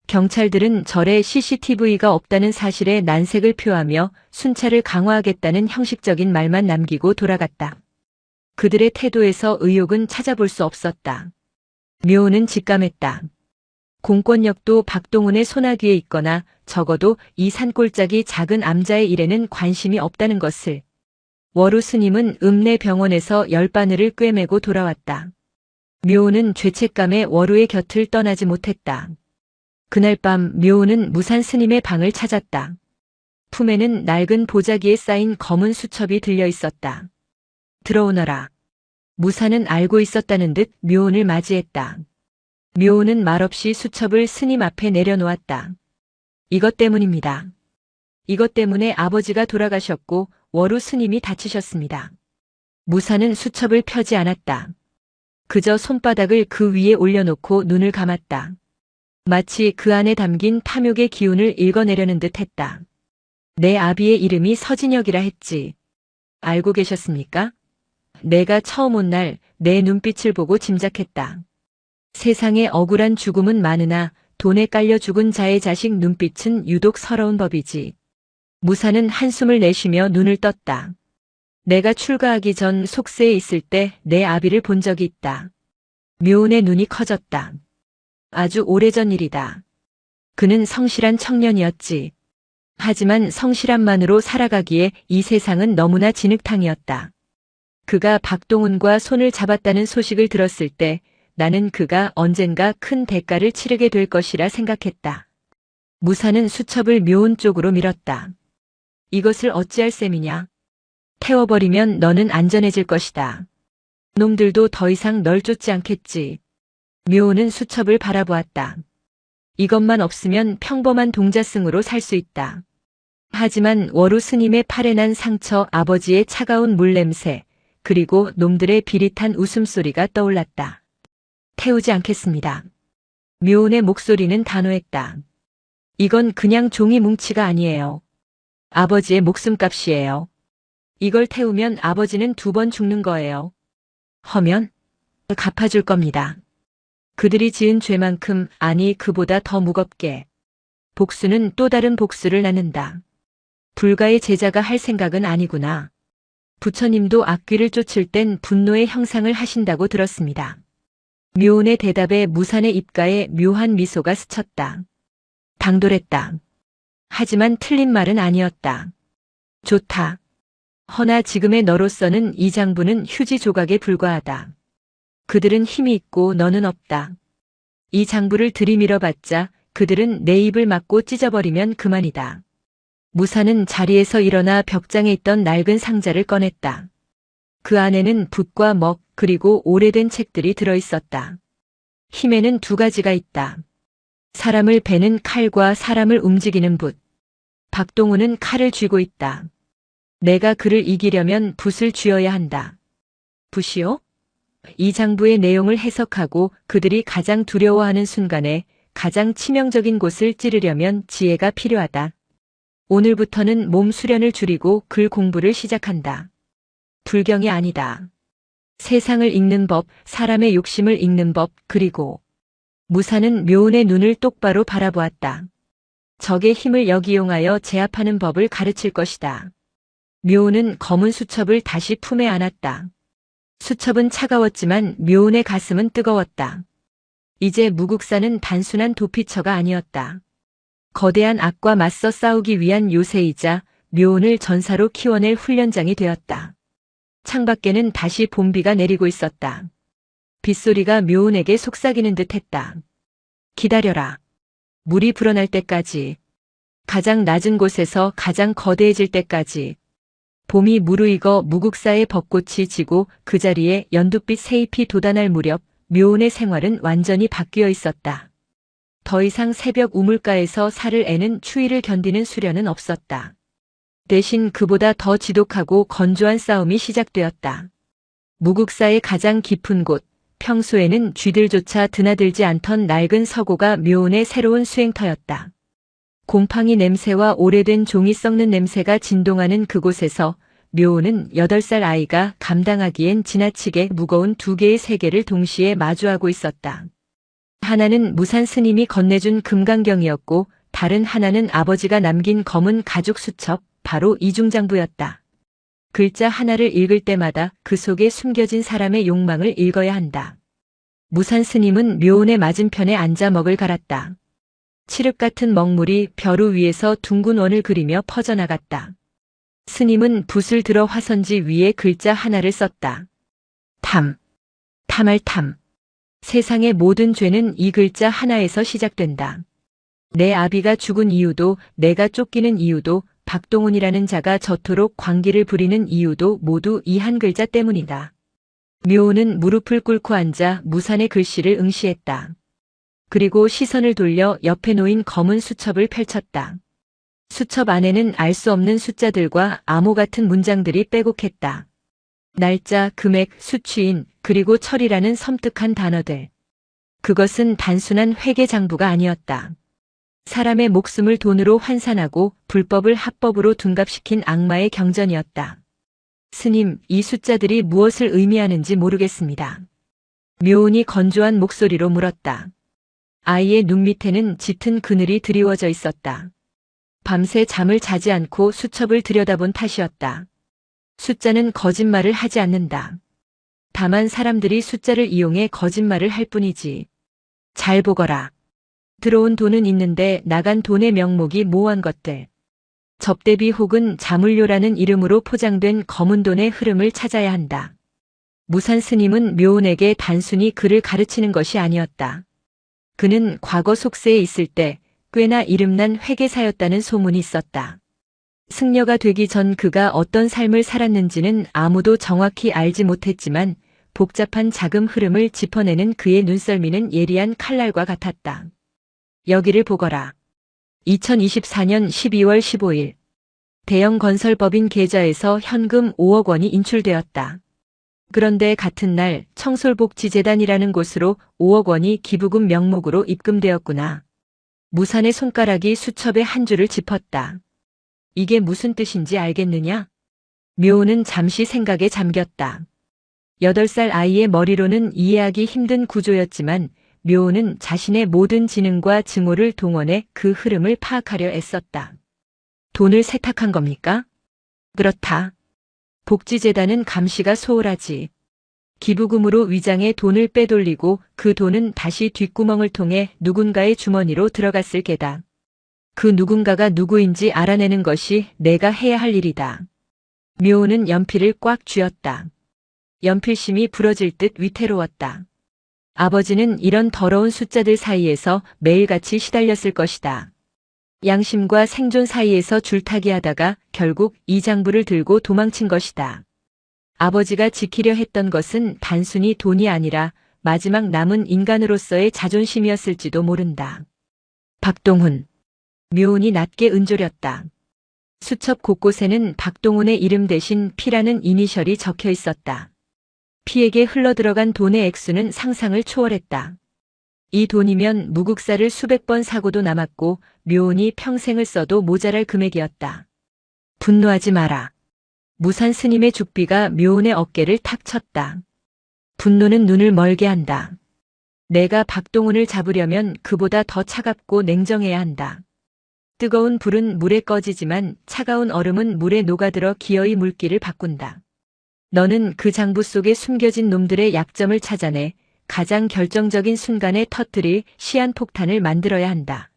경찰들은 절에 CCTV가 없다는 사실에 난색을 표하며 순찰을 강화하겠다는 형식적인 말만 남기고 돌아갔다. 그들의 태도에서 의욕은 찾아볼 수 없었다. 묘는 직감했다. 공권력도 박동훈의 소나귀에 있거나 적어도 이 산골짜기 작은 암자의 일에는 관심이 없다는 것을. 워루 스님은 읍내 병원에서 열바늘을 꿰매고 돌아왔다. 묘는 죄책감에 워루의 곁을 떠나지 못했다. 그날 밤 묘는 무산 스님의 방을 찾았다. 품에는 낡은 보자기에 쌓인 검은 수첩이 들려 있었다. 들어오너라. 무산은 알고 있었다는 듯 묘은을 맞이했다. 묘은은 말없이 수첩을 스님 앞에 내려놓았다. 이것 때문입니다. 이것 때문에 아버지가 돌아가셨고 워루 스님이 다치셨습니다. 무산은 수첩을 펴지 않았다. 그저 손바닥을 그 위에 올려놓고 눈을 감았다. 마치 그 안에 담긴 탐욕의 기운을 읽어내려는 듯 했다. 내 아비의 이름이 서진혁이라 했지. 알고 계셨습니까? 내가 처음 온 날 내 눈빛을 보고 짐작했다. 세상에 억울한 죽음은 많으나 돈에 깔려 죽은 자의 자식 눈빛은 유독 서러운 법이지. 무사는 한숨을 내쉬며 눈을 떴다. 내가 출가하기 전 속세에 있을 때 내 아비를 본 적이 있다. 묘은의 눈이 커졌다. 아주 오래전 일이다. 그는 성실한 청년이었지. 하지만 성실함만으로 살아가기에 이 세상은 너무나 진흙탕이었다. 그가 박동훈과 손을 잡았다는 소식을 들었을 때 나는 그가 언젠가 큰 대가를 치르게 될 것이라 생각했다. 무사는 수첩을 묘운 쪽으로 밀었다. 이것을 어찌할 셈이냐? 태워버리면 너는 안전해질 것이다. 놈들도 더 이상 널 쫓지 않겠지. 묘운은 수첩을 바라보았다. 이것만 없으면 평범한 동자승으로 살 수 있다. 하지만 워루 스님의 팔에 난 상처, 아버지의 차가운 물냄새, 그리고 놈들의 비릿한 웃음소리가 떠올랐다. 태우지 않겠습니다. 묘운의 목소리는 단호했다. 이건 그냥 종이 뭉치가 아니에요. 아버지의 목숨값이에요. 이걸 태우면 아버지는 2번 죽는 거예요. 허면 갚아줄 겁니다. 그들이 지은 죄만큼, 아니 그보다 더 무겁게. 복수는 또 다른 복수를 낳는다. 불가의 제자가 할 생각은 아니구나. 부처님도 악귀를 쫓을 땐 분노의 형상을 하신다고 들었습니다. 묘운의 대답에 무산의 입가에 묘한 미소가 스쳤다. 당돌했다. 하지만 틀린 말은 아니었다. 좋다. 허나 지금의 너로서는 이 장부는 휴지 조각에 불과하다. 그들은 힘이 있고 너는 없다. 이 장부를 들이밀어봤자 그들은 내 입을 막고 찢어버리면 그만이다. 무사는 자리에서 일어나 벽장에 있던 낡은 상자를 꺼냈다. 그 안에는 붓과 먹 그리고 오래된 책들이 들어있었다. 힘에는 2가지가 있다. 사람을 베는 칼과 사람을 움직이는 붓. 박동훈은 칼을 쥐고 있다. 내가 그를 이기려면 붓을 쥐어야 한다. 붓이요? 이 장부의 내용을 해석하고 그들이 가장 두려워하는 순간에 가장 치명적인 곳을 찌르려면 지혜가 필요하다. 오늘부터는 몸 수련을 줄이고 글 공부를 시작한다. 불경이 아니다. 세상을 읽는 법, 사람의 욕심을 읽는 법, 그리고 무사는 묘운의 눈을 똑바로 바라보았다. 적의 힘을 역이용하여 제압하는 법을 가르칠 것이다. 묘운은 검은 수첩을 다시 품에 안았다. 수첩은 차가웠지만 묘운의 가슴은 뜨거웠다. 이제 무국사는 단순한 도피처가 아니었다. 거대한 악과 맞서 싸우기 위한 요새이자 묘운을 전사로 키워낼 훈련장이 되었다. 창밖에는 다시 봄비가 내리고 있었다. 빗소리가 묘운에게 속삭이는 듯 했다. 기다려라. 물이 불어날 때까지. 가장 낮은 곳에서 가장 거대해질 때까지. 봄이 무르익어 무국사의 벚꽃이 지고 그 자리에 연두빛 새잎이 돋아날 무렵 묘운의 생활은 완전히 바뀌어 있었다. 더 이상 새벽 우물가에서 살을 애는 추위를 견디는 수련은 없었다. 대신 그보다 더 지독하고 건조한 싸움이 시작되었다. 무국사의 가장 깊은 곳, 평소에는 쥐들조차 드나들지 않던 낡은 서고가 묘운의 새로운 수행터였다. 곰팡이 냄새와 오래된 종이 썩는 냄새가 진동하는 그곳에서 묘운은 8살 아이가 감당하기엔 지나치게 무거운 2개의 세계를 동시에 마주하고 있었다. 하나는 무산 스님이 건네준 금강경이었고 다른 하나는 아버지가 남긴 검은 가죽 수첩, 바로 이중장부였다. 글자 하나를 읽을 때마다 그 속에 숨겨진 사람의 욕망을 읽어야 한다. 무산 스님은 묘운의 맞은편에 앉아 먹을 갈았다. 칠흑 같은 먹물이 벼루 위에서 둥근 원을 그리며 퍼져나갔다. 스님은 붓을 들어 화선지 위에 글자 하나를 썼다. 탐. 탐할 탐. 세상의 모든 죄는 이 글자 하나에서 시작된다. 내 아비가 죽은 이유도, 내가 쫓기는 이유도, 박동훈이라는 자가 저토록 광기를 부리는 이유도 모두 이 한 글자 때문이다. 묘운은 무릎을 꿇고 앉아 무산의 글씨를 응시했다. 그리고 시선을 돌려 옆에 놓인 검은 수첩을 펼쳤다. 수첩 안에는 알 수 없는 숫자들과 암호 같은 문장들이 빼곡했다. 날짜, 금액, 수취인, 그리고 철이라는 섬뜩한 단어들. 그것은 단순한 회계장부가 아니었다. 사람의 목숨을 돈으로 환산하고 불법을 합법으로 둔갑시킨 악마의 경전이었다. 스님, 이 숫자들이 무엇을 의미하는지 모르겠습니다. 묘운이 건조한 목소리로 물었다. 아이의 눈 밑에는 짙은 그늘이 드리워져 있었다. 밤새 잠을 자지 않고 수첩을 들여다본 탓이었다. 숫자는 거짓말을 하지 않는다. 다만 사람들이 숫자를 이용해 거짓말을 할 뿐이지. 잘 보거라. 들어온 돈은 있는데 나간 돈의 명목이 모호한 것들. 접대비 혹은 자물료라는 이름으로 포장된 검은 돈의 흐름을 찾아야 한다. 무산 스님은 묘운에게 단순히 글을 가르치는 것이 아니었다. 그는 과거 속세에 있을 때 꽤나 이름난 회계사였다는 소문이 있었다. 승려가 되기 전 그가 어떤 삶을 살았는지는 아무도 정확히 알지 못했지만 복잡한 자금 흐름을 짚어내는 그의 눈썰미는 예리한 칼날과 같았다. 여기를 보거라. 2024년 12월 15일 대형 건설법인 계좌에서 현금 5억 원이 인출되었다. 그런데 같은 날 청솔복지재단이라는 곳으로 5억 원이 기부금 명목으로 입금되었구나. 무산의 손가락이 수첩의 한 줄을 짚었다. 이게 무슨 뜻인지 알겠느냐? 묘운은 잠시 생각에 잠겼다. 8살 아이의 머리로는 이해하기 힘든 구조였지만 묘운은 자신의 모든 지능과 증오를 동원해 그 흐름을 파악하려 애썼다. 돈을 세탁한 겁니까? 그렇다. 복지재단은 감시가 소홀하지. 기부금으로 위장해 돈을 빼돌리고 그 돈은 다시 뒷구멍을 통해 누군가의 주머니로 들어갔을 게다. 그 누군가가 누구인지 알아내는 것이 내가 해야 할 일이다. 묘운은 연필을 꽉 쥐었다. 연필심이 부러질 듯 위태로웠다. 아버지는 이런 더러운 숫자들 사이에서 매일같이 시달렸을 것이다. 양심과 생존 사이에서 줄타기 하다가 결국 이 장부를 들고 도망친 것이다. 아버지가 지키려 했던 것은 단순히 돈이 아니라 마지막 남은 인간으로서의 자존심이었을지도 모른다. 박동훈. 묘운이 낮게 은조렸다. 수첩 곳곳에는 박동훈의 이름 대신 P라는 이니셜이 적혀 있었다. P에게 흘러들어간 돈의 액수는 상상을 초월했다. 이 돈이면 무국사를 수백 번 사고도 남았고 묘운이 평생을 써도 모자랄 금액이었다. 분노하지 마라. 무산 스님의 죽비가 묘운의 어깨를 탁 쳤다. 분노는 눈을 멀게 한다. 내가 박동훈을 잡으려면 그보다 더 차갑고 냉정해야 한다. 뜨거운 불은 물에 꺼지지만 차가운 얼음은 물에 녹아들어 기어이 물기를 바꾼다. 너는 그 장부 속에 숨겨진 놈들의 약점을 찾아내 가장 결정적인 순간에 터뜨릴 시한폭탄을 만들어야 한다.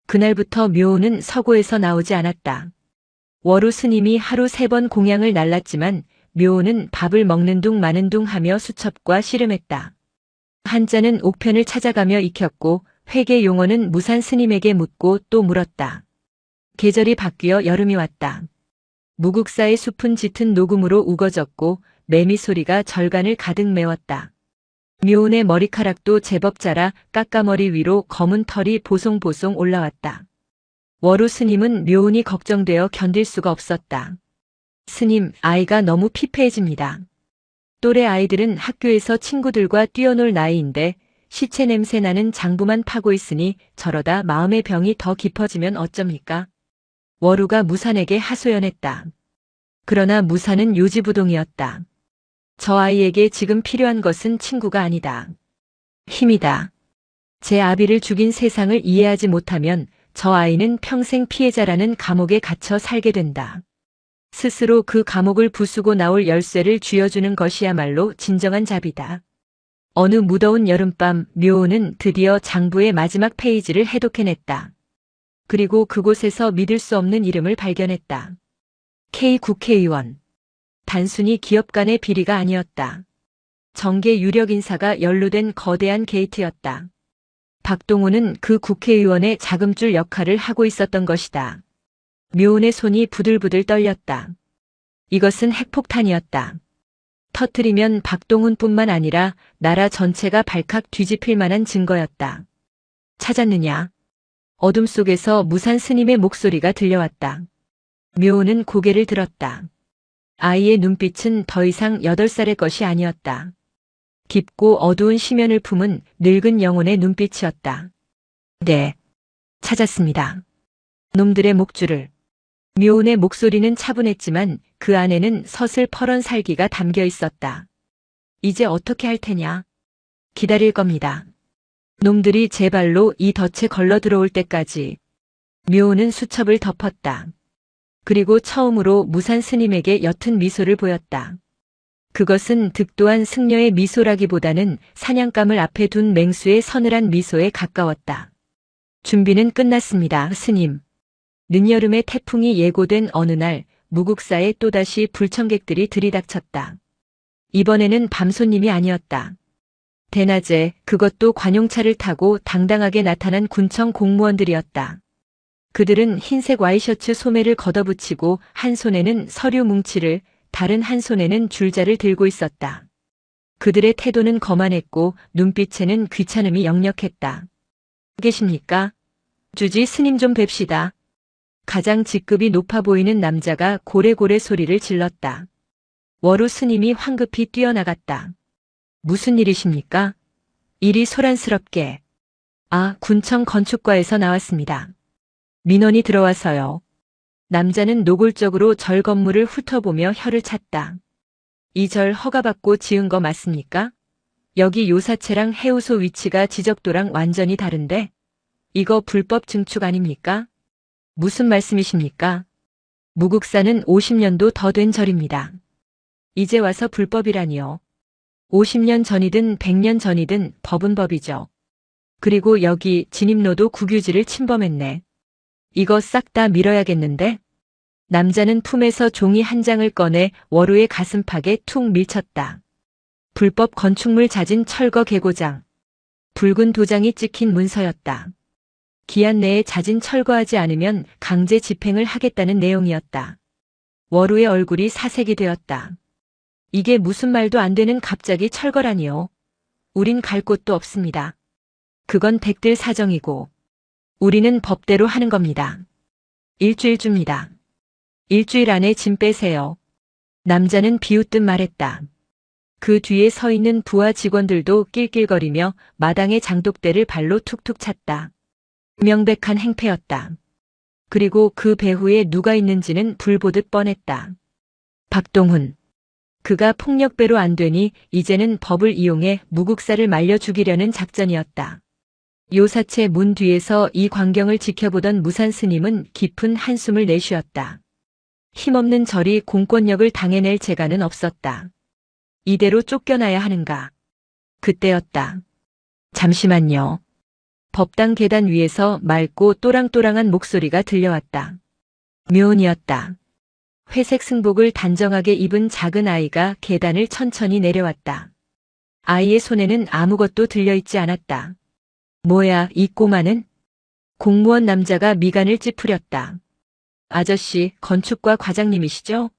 그날부터 묘운은 서고에서 나오지 않았다. 월우 스님이 하루 3번 공양을 날랐지만 묘운은 밥을 먹는 둥 마는 둥 하며 수첩과 씨름했다. 한자는 옥편을 찾아가며 익혔고 회계 용어는 무산 스님에게 묻고 또 물었다. 계절이 바뀌어 여름이 왔다. 무국사의 숲은 짙은 녹음으로 우거졌고 매미 소리가 절간을 가득 메웠다. 묘운의 머리카락도 제법 자라 까까머리 위로 검은 털이 보송보송 올라왔다. 월우 스님은 묘운이 걱정되어 견딜 수가 없었다. 스님, 아이가 너무 피폐해집니다. 또래 아이들은 학교에서 친구들과 뛰어놀 나이인데 시체 냄새 나는 장부만 파고 있으니 저러다 마음의 병이 더 깊어지면 어쩝니까? 월우가 무산에게 하소연했다. 그러나 무산은 요지부동이었다. 저 아이에게 지금 필요한 것은 친구가 아니다. 힘이다. 제 아비를 죽인 세상을 이해하지 못하면 저 아이는 평생 피해자라는 감옥에 갇혀 살게 된다. 스스로 그 감옥을 부수고 나올 열쇠를 쥐어주는 것이야말로 진정한 자비다. 어느 무더운 여름밤 묘운은 드디어 장부의 마지막 페이지를 해독해냈다. 그리고 그곳에서 믿을 수 없는 이름을 발견했다. K 국회의원. 단순히 기업 간의 비리가 아니었다. 정계 유력 인사가 연루된 거대한 게이트였다. 박동훈은 그 국회의원의 자금줄 역할을 하고 있었던 것이다. 묘운의 손이 부들부들 떨렸다. 이것은 핵폭탄이었다. 터뜨리면 박동훈뿐만 아니라 나라 전체가 발칵 뒤집힐 만한 증거였다. 찾았느냐? 어둠 속에서 무산 스님의 목소리가 들려왔다. 묘운은 고개를 들었다. 아이의 눈빛은 더 이상 8살의 것이 아니었다. 깊고 어두운 심연을 품은 늙은 영혼의 눈빛이었다. 네, 찾았습니다. 놈들의 목줄을. 묘운의 목소리는 차분했지만 그 안에는 서슬퍼런 살기가 담겨 있었다. 이제 어떻게 할 테냐? 기다릴 겁니다. 놈들이 제 발로 이 덫에 걸러 들어올 때까지. 묘운은 수첩을 덮었다. 그리고 처음으로 무산 스님에게 옅은 미소를 보였다. 그것은 득도한 승려의 미소라기보다는 사냥감을 앞에 둔 맹수의 서늘한 미소에 가까웠다. 준비는 끝났습니다, 스님. 늦여름에 태풍이 예고된 어느 날 무국사에 또다시 불청객들이 들이닥쳤다. 이번에는 밤손님이 아니었다. 대낮에 그것도 관용차를 타고 당당하게 나타난 군청 공무원들이었다. 그들은 흰색 와이셔츠 소매를 걷어붙이고 한 손에는 서류 뭉치를, 다른 한 손에는 줄자를 들고 있었다. 그들의 태도는 거만했고 눈빛에는 귀찮음이 역력했다. 계십니까? 주지 스님 좀 뵙시다. 가장 직급이 높아 보이는 남자가 고래고래 소리를 질렀다. 워루 스님이 황급히 뛰어나갔다. 무슨 일이십니까? 일이 소란스럽게. 아, 군청 건축과에서 나왔습니다. 민원이 들어와서요. 남자는 노골적으로 절 건물을 훑어보며 혀를 찼다. 이 절 허가받고 지은 거 맞습니까? 여기 요사체랑 해우소 위치가 지적도랑 완전히 다른데? 이거 불법 증축 아닙니까? 무슨 말씀이십니까? 무국사는 50년도 더 된 절입니다. 이제 와서 불법이라니요. 50년 전이든 100년 전이든 법은 법이죠. 그리고 여기 진입로도 국유지를 침범했네. 이거 싹 다 밀어야겠는데? 남자는 품에서 종이 한 장을 꺼내 워루의 가슴팍에 툭 밀쳤다. 불법 건축물 자진 철거 계고장. 붉은 도장이 찍힌 문서였다. 기한 내에 자진 철거하지 않으면 강제 집행을 하겠다는 내용이었다. 워루의 얼굴이 사색이 되었다. 이게 무슨 말도 안 되는 갑자기 철거라니요. 우린 갈 곳도 없습니다. 그건 댁들 사정이고 우리는 법대로 하는 겁니다. 일주일 줍니다. 일주일 안에 짐 빼세요. 남자는 비웃듯 말했다. 그 뒤에 서 있는 부하 직원들도 낄낄거리며 마당의 장독대를 발로 툭툭 찼다. 명백한 행패였다. 그리고 그 배후에 누가 있는지는 불보듯 뻔했다. 박동훈. 그가 폭력배로 안 되니 이제는 법을 이용해 무국사를 말려 죽이려는 작전이었다. 요사체 문 뒤에서 이 광경을 지켜보던 무산 스님은 깊은 한숨을 내쉬었다. 힘없는 절이 공권력을 당해낼 재간은 없었다. 이대로 쫓겨나야 하는가. 그때였다. 잠시만요. 법당 계단 위에서 맑고 또랑또랑한 목소리가 들려왔다. 묘은이었다. 회색 승복을 단정하게 입은 작은 아이가 계단을 천천히 내려왔다. 아이의 손에는 아무것도 들려있지 않았다. 뭐야, 이 꼬마는? 공무원 남자가 미간을 찌푸렸다. 아저씨, 건축과 과장님이시죠?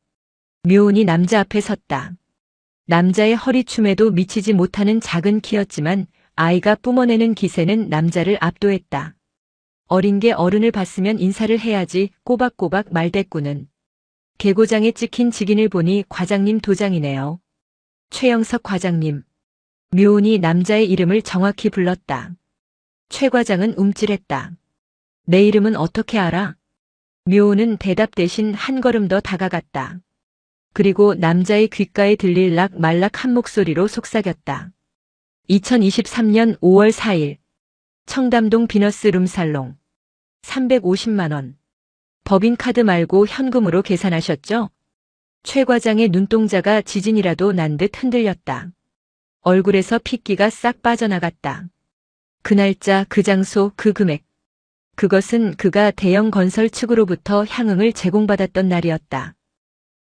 묘은이 남자 앞에 섰다. 남자의 허리춤에도 미치지 못하는 작은 키였지만 아이가 뿜어내는 기세는 남자를 압도했다. 어린 게 어른을 봤으면 인사를 해야지 꼬박꼬박 말대꾸는. 계고장에 찍힌 직인을 보니 과장님 도장이네요. 최영석 과장님. 묘은이 남자의 이름을 정확히 불렀다. 최 과장은 움찔했다. 내 이름은 어떻게 알아? 묘은은 대답 대신 한 걸음 더 다가갔다. 그리고 남자의 귓가에 들릴 말락한 목소리로 속삭였다. 2023년 5월 4일 청담동 비너스 룸살롱 350만 원. 법인카드 말고 현금으로 계산하셨죠? 최 과장의 눈동자가 지진이라도 난 듯 흔들렸다. 얼굴에서 핏기가 싹 빠져나갔다. 그 날짜, 그 장소, 그 금액. 그것은 그가 대형 건설 측으로부터 향응을 제공받았던 날이었다.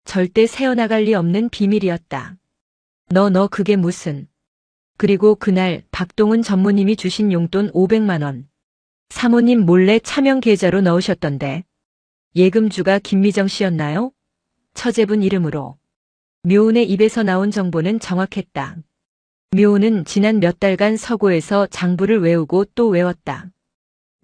절대 새어나갈 리 없는 비밀이었다. 너 그게 무슨. 그리고 그날 박동훈 전무님이 주신 용돈 500만 원. 사모님 몰래 차명 계좌로 넣으셨던데. 예금주가 김미정 씨였나요? 처제분 이름으로. 묘은의 입에서 나온 정보는 정확했다. 묘은은 지난 몇 달간 서고에서 장부를 외우고 또 외웠다.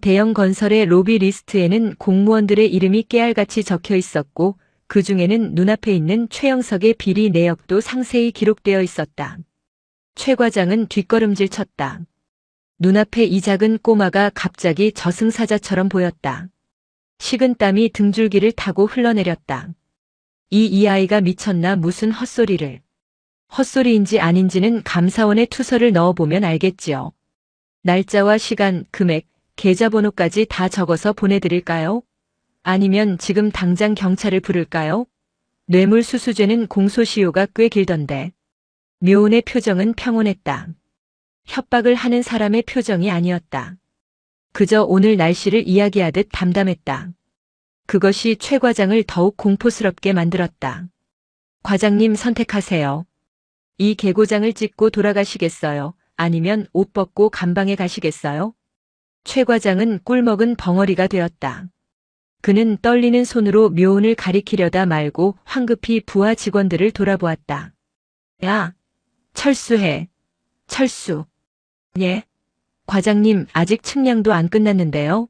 대형 건설의 로비 리스트에는 공무원들의 이름이 깨알같이 적혀 있었고 그 중에는 눈앞에 있는 최영석의 비리 내역도 상세히 기록되어 있었다. 최 과장은 뒷걸음질 쳤다. 눈앞에 이 작은 꼬마가 갑자기 저승사자처럼 보였다. 식은땀이 등줄기를 타고 흘러내렸다. 이 아이가 미쳤나 무슨 헛소리를. 헛소리인지 아닌지는 감사원에 투서를 넣어보면 알겠지요. 날짜와 시간, 금액, 계좌번호까지 다 적어서 보내드릴까요? 아니면 지금 당장 경찰을 부를까요? 뇌물수수죄는 공소시효가 꽤 길던데. 묘은의 표정은 평온했다. 협박을 하는 사람의 표정이 아니었다. 그저 오늘 날씨를 이야기하듯 담담했다. 그것이 최 과장을 더욱 공포스럽게 만들었다. 과장님 선택하세요. 이 개고장을 찍고 돌아가시겠어요? 아니면 옷 벗고 감방에 가시겠어요? 최 과장은 꿀먹은 벙어리가 되었다. 그는 떨리는 손으로 묘운을 가리키려다 말고 황급히 부하 직원들을 돌아보았다. 야, 철수해. 철수. 예. 과장님, 아직 측량도 안 끝났는데요.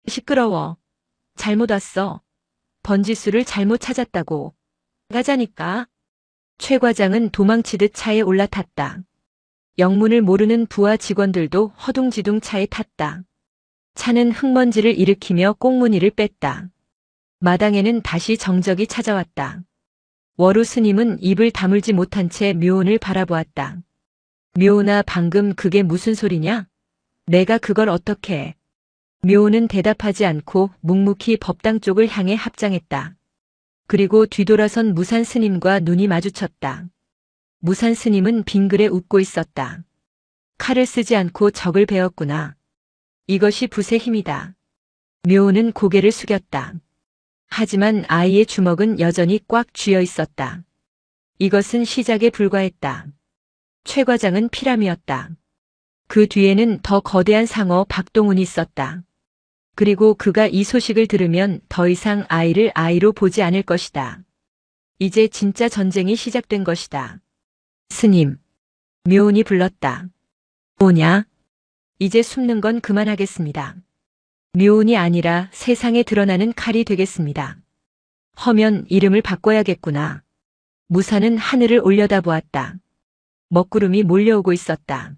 시끄러워. 잘못 왔어. 번지수를 잘못 찾았다고. 가자니까. 최 과장은 도망치듯 차에 올라탔다. 영문을 모르는 부하 직원들도 허둥지둥 차에 탔다. 차는 흙먼지를 일으키며 꽁무니를 뺐다. 마당에는 다시 정적이 찾아왔다. 워루 스님은 입을 다물지 못한 채 묘운을 바라보았다. 묘운아, 방금 그게 무슨 소리냐? 내가 그걸 어떻게 해? 묘운은 대답하지 않고 묵묵히 법당 쪽을 향해 합장했다. 그리고 뒤돌아선 무산 스님과 눈이 마주쳤다. 무산 스님은 빙그레 웃고 있었다. 칼을 쓰지 않고 적을 베었구나. 이것이 붓의 힘이다. 묘운은 고개를 숙였다. 하지만 아이의 주먹은 여전히 꽉 쥐어 있었다. 이것은 시작에 불과했다. 최 과장은 피람이었다. 그 뒤에는 더 거대한 상어 박동훈이 있었다. 그리고 그가 이 소식을 들으면 더 이상 아이를 아이로 보지 않을 것이다. 이제 진짜 전쟁이 시작된 것이다. 스님. 묘운이 불렀다. 뭐냐? 이제 숨는 건 그만하겠습니다. 묘운이 아니라 세상에 드러나는 칼이 되겠습니다. 허면 이름을 바꿔야겠구나. 무사는 하늘을 올려다보았다. 먹구름이 몰려오고 있었다.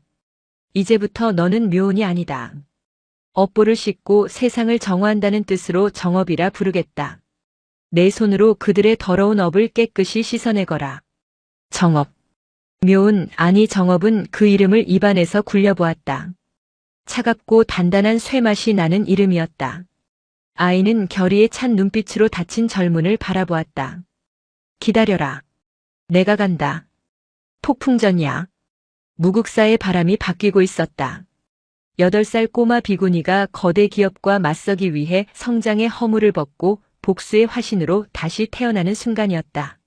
이제부터 너는 묘운이 아니다. 업보를 씻고 세상을 정화한다는 뜻으로 정업이라 부르겠다. 내 손으로 그들의 더러운 업을 깨끗이 씻어내거라. 정업. 묘운, 아니 정업은 그 이름을 입안에서 굴려보았다. 차갑고 단단한 쇠맛이 나는 이름이었다. 아이는 결의에 찬 눈빛으로 닫힌 절문을 바라보았다. 기다려라. 내가 간다. 폭풍전이야. 무국사의 바람이 바뀌고 있었다. 8살 꼬마 비구니가 거대 기업과 맞서기 위해 성장의 허물을 벗고 복수의 화신으로 다시 태어나는 순간이었다.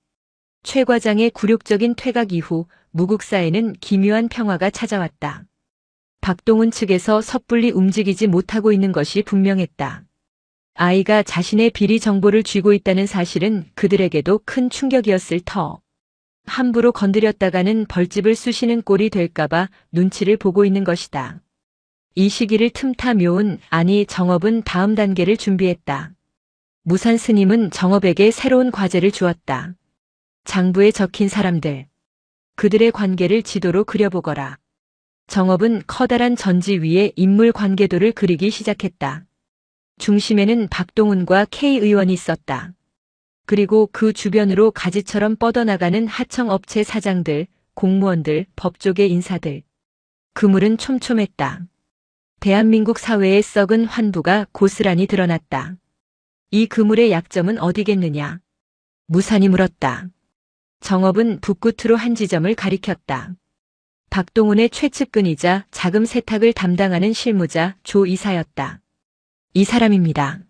최 과장의 굴욕적인 퇴각 이후 무국사에는 기묘한 평화가 찾아왔다. 박동훈 측에서 섣불리 움직이지 못하고 있는 것이 분명했다. 아이가 자신의 비리 정보를 쥐고 있다는 사실은 그들에게도 큰 충격이었을 터. 함부로 건드렸다가는 벌집을 쑤시는 꼴이 될까봐 눈치를 보고 있는 것이다. 이 시기를 틈타 묘운, 아니 정업은 다음 단계를 준비했다. 무산 스님은 정업에게 새로운 과제를 주었다. 장부에 적힌 사람들. 그들의 관계를 지도로 그려보거라. 정업은 커다란 전지 위에 인물 관계도를 그리기 시작했다. 중심에는 박동훈과 K 의원이 있었다. 그리고 그 주변으로 가지처럼 뻗어나가는 하청업체 사장들, 공무원들, 법조계 인사들. 그물은 촘촘했다. 대한민국 사회의 썩은 환부가 고스란히 드러났다. 이 그물의 약점은 어디겠느냐? 무산이 물었다. 정업은 붓끝으로 한 지점을 가리켰다. 박동훈의 최측근이자 자금 세탁을 담당하는 실무자 조 이사였다. 이 사람입니다.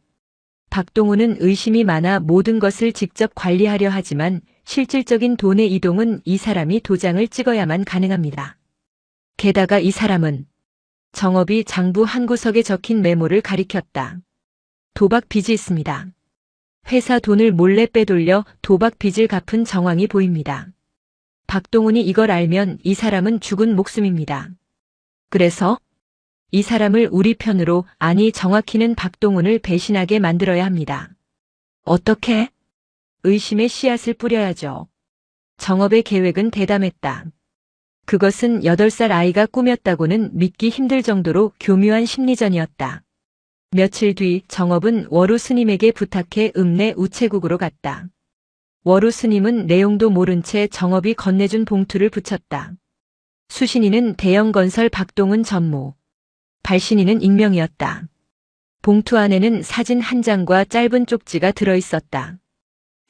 박동훈은 의심이 많아 모든 것을 직접 관리하려 하지만 실질적인 돈의 이동은 이 사람이 도장을 찍어야만 가능합니다. 게다가 이 사람은 정업이 장부 한 구석에 적힌 메모를 가리켰다. 도박 빚이 있습니다. 회사 돈을 몰래 빼돌려 도박 빚을 갚은 정황이 보입니다. 박동훈이 이걸 알면 이 사람은 죽은 목숨입니다. 그래서 이 사람을 우리 편으로, 아니 정확히는 박동훈을 배신하게 만들어야 합니다. 어떻게? 의심의 씨앗을 뿌려야죠. 정업의 계획은 대담했다. 그것은 8살 아이가 꾸몄다고는 믿기 힘들 정도로 교묘한 심리전이었다. 며칠 뒤 정업은 워루 스님에게 부탁해 읍내 우체국으로 갔다. 워루 스님은 내용도 모른 채 정업이 건네준 봉투를 붙였다. 수신인은 대형건설 박동훈 전무. 발신인은 익명이었다. 봉투 안에는 사진 한 장과 짧은 쪽지가 들어있었다.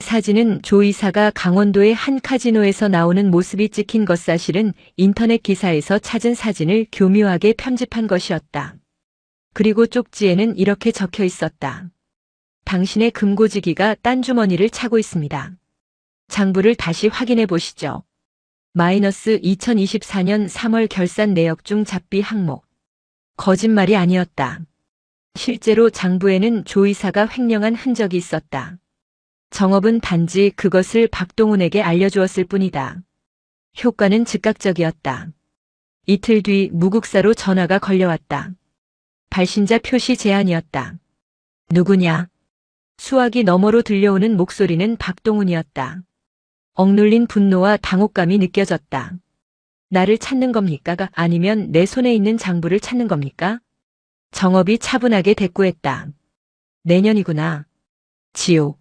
사진은 조 이사가 강원도의 한 카지노에서 나오는 모습이 찍힌 것, 사실은 인터넷 기사에서 찾은 사진을 교묘하게 편집한 것이었다. 그리고 쪽지에는 이렇게 적혀 있었다. 당신의 금고지기가 딴 주머니를 차고 있습니다. 장부를 다시 확인해 보시죠. 마이너스 2024년 3월 결산 내역 중 잡비 항목. 거짓말이 아니었다. 실제로 장부에는 조 이사가 횡령한 흔적이 있었다. 정업은 단지 그것을 박동훈에게 알려주었을 뿐이다. 효과는 즉각적이었다. 이틀 뒤 무국사로 전화가 걸려왔다. 발신자 표시 제안이었다. 누구냐? 수화기 너머로 들려오는 목소리는 박동훈이었다. 억눌린 분노와 당혹감이 느껴졌다. 나를 찾는 겁니까? 아니면 내 손에 있는 장부를 찾는 겁니까? 정업이 차분하게 대꾸했다. 내년이구나. 지옥.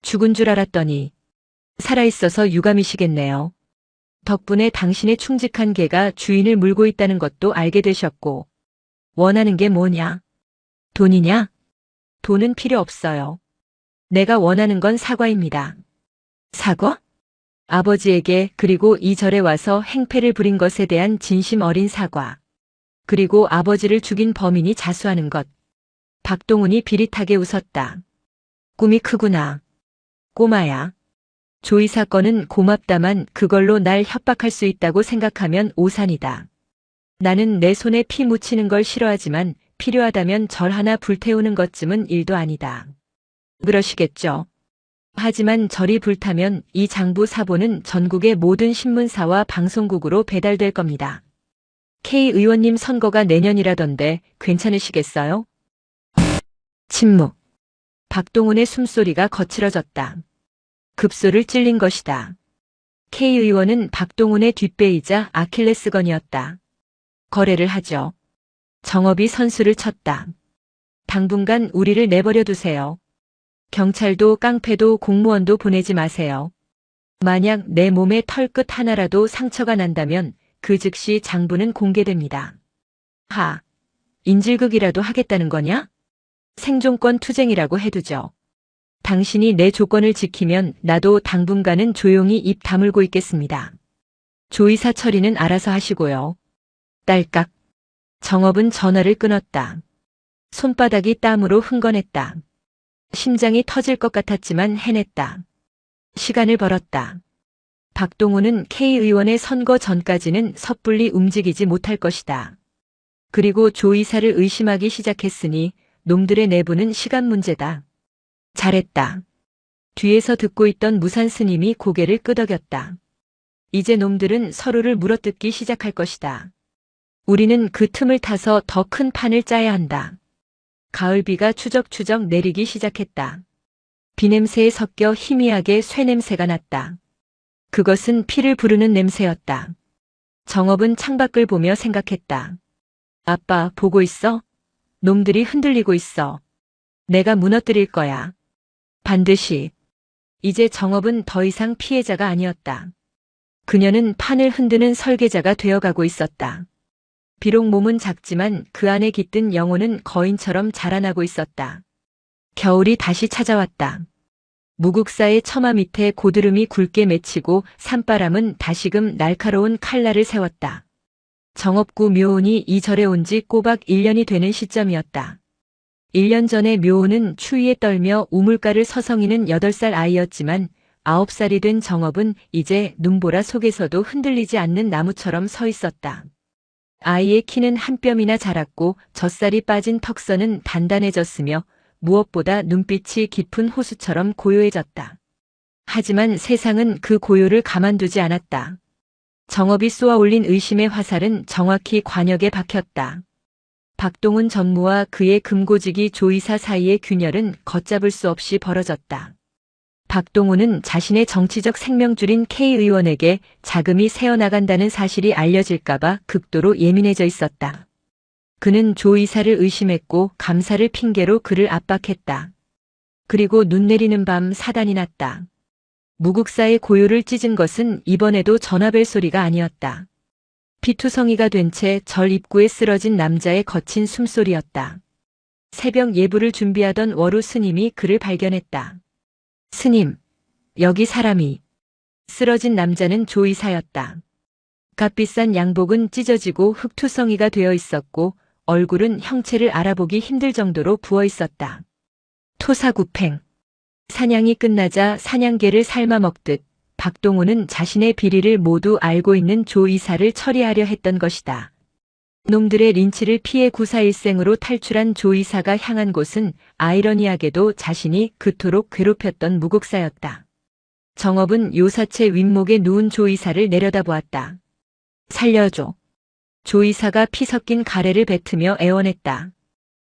죽은 줄 알았더니 살아있어서 유감이시겠네요. 덕분에 당신의 충직한 개가 주인을 물고 있다는 것도 알게 되셨고. 원하는 게 뭐냐? 돈이냐? 돈은 필요 없어요. 내가 원하는 건 사과입니다. 사과? 아버지에게 그리고 이 절에 와서 행패를 부린 것에 대한 진심 어린 사과. 그리고 아버지를 죽인 범인이 자수하는 것. 박동훈이 비릿하게 웃었다. 꿈이 크구나. 꼬마야. 조이 사건은 고맙다만 그걸로 날 협박할 수 있다고 생각하면 오산이다. 나는 내 손에 피 묻히는 걸 싫어하지만 필요하다면 절 하나 불태우는 것쯤은 일도 아니다. 그러시겠죠. 하지만 절이 불타면 이 장부 사본은 전국의 모든 신문사와 방송국으로 배달될 겁니다. K 의원님 선거가 내년이라던데 괜찮으시겠어요? 침묵. 박동훈의 숨소리가 거칠어졌다. 급소를 찔린 것이다. K 의원은 박동훈의 뒷배이자 아킬레스건이었다. 거래를 하죠. 정업이 선수를 쳤다. 당분간 우리를 내버려 두세요. 경찰도 깡패도 공무원도 보내지 마세요. 만약 내 몸에 털끝 하나라도 상처가 난다면 그 즉시 장부는 공개됩니다. 하, 인질극이라도 하겠다는 거냐? 생존권 투쟁이라고 해두죠. 당신이 내 조건을 지키면 나도 당분간은 조용히 입 다물고 있겠습니다. 조이사 처리는 알아서 하시고요. 딸깍. 정업은 전화를 끊었다. 손바닥이 땀으로 흥건했다. 심장이 터질 것 같았지만 해냈다. 시간을 벌었다. 박동훈은 K 의원의 선거 전까지는 섣불리 움직이지 못할 것이다. 그리고 조 이사를 의심하기 시작했으니 놈들의 내부는 시간 문제다. 잘했다. 뒤에서 듣고 있던 무산 스님이 고개를 끄덕였다. 이제 놈들은 서로를 물어뜯기 시작할 것이다. 우리는 그 틈을 타서 더 큰 판을 짜야 한다. 가을비가 추적추적 내리기 시작했다. 비냄새에 섞여 희미하게 쇠냄새가 났다. 그것은 피를 부르는 냄새였다. 정업은 창밖을 보며 생각했다. 아빠, 보고 있어? 놈들이 흔들리고 있어. 내가 무너뜨릴 거야. 반드시. 이제 정업은 더 이상 피해자가 아니었다. 그녀는 판을 흔드는 설계자가 되어가고 있었다. 비록 몸은 작지만 그 안에 깃든 영혼은 거인처럼 자라나고 있었다. 겨울이 다시 찾아왔다. 무국사의 처마 밑에 고드름이 굵게 맺히고 산바람은 다시금 날카로운 칼날을 세웠다. 정업구 묘온이 이 절에 온 지 꼬박 1년이 되는 시점이었다. 1년 전에 묘온은 추위에 떨며 우물가를 서성이는 8살 아이였지만 9살이 된 정업은 이제 눈보라 속에서도 흔들리지 않는 나무처럼 서 있었다. 아이의 키는 한 뼘이나 자랐고 젖살이 빠진 턱선은 단단해졌으며 무엇보다 눈빛이 깊은 호수처럼 고요해졌다. 하지만 세상은 그 고요를 가만두지 않았다. 정업이 쏘아올린 의심의 화살은 정확히 관역에 박혔다. 박동훈 전무와 그의 금고지기 조이사 사이의 균열은 걷잡을 수 없이 벌어졌다. 박동훈은 자신의 정치적 생명줄인 K 의원에게 자금이 새어나간다는 사실이 알려질까봐 극도로 예민해져 있었다. 그는 조 이사를 의심했고 감사를 핑계로 그를 압박했다. 그리고 눈 내리는 밤 사단이 났다. 무국사의 고요를 찢은 것은 이번에도 전화벨 소리가 아니었다. 피투성이가 된 채 절 입구에 쓰러진 남자의 거친 숨소리였다. 새벽 예불을 준비하던 월우 스님이 그를 발견했다. 스님, 여기 사람이. 쓰러진 남자는 조이사였다. 값비싼 양복은 찢어지고 흙투성이가 되어 있었고 얼굴은 형체를 알아보기 힘들 정도로 부어 있었다. 토사구팽. 사냥이 끝나자 사냥개를 삶아 먹듯 박동우는 자신의 비리를 모두 알고 있는 조 이사를 처리하려 했던 것이다. 놈들의 린치를 피해 구사일생으로 탈출한 조 이사가 향한 곳은 아이러니하게도 자신이 그토록 괴롭혔던 무국사였다. 정업은 요사체 윗목에 누운 조 이사를 내려다보았다. 살려줘. 조 이사가 피 섞인 가래를 뱉으며 애원했다.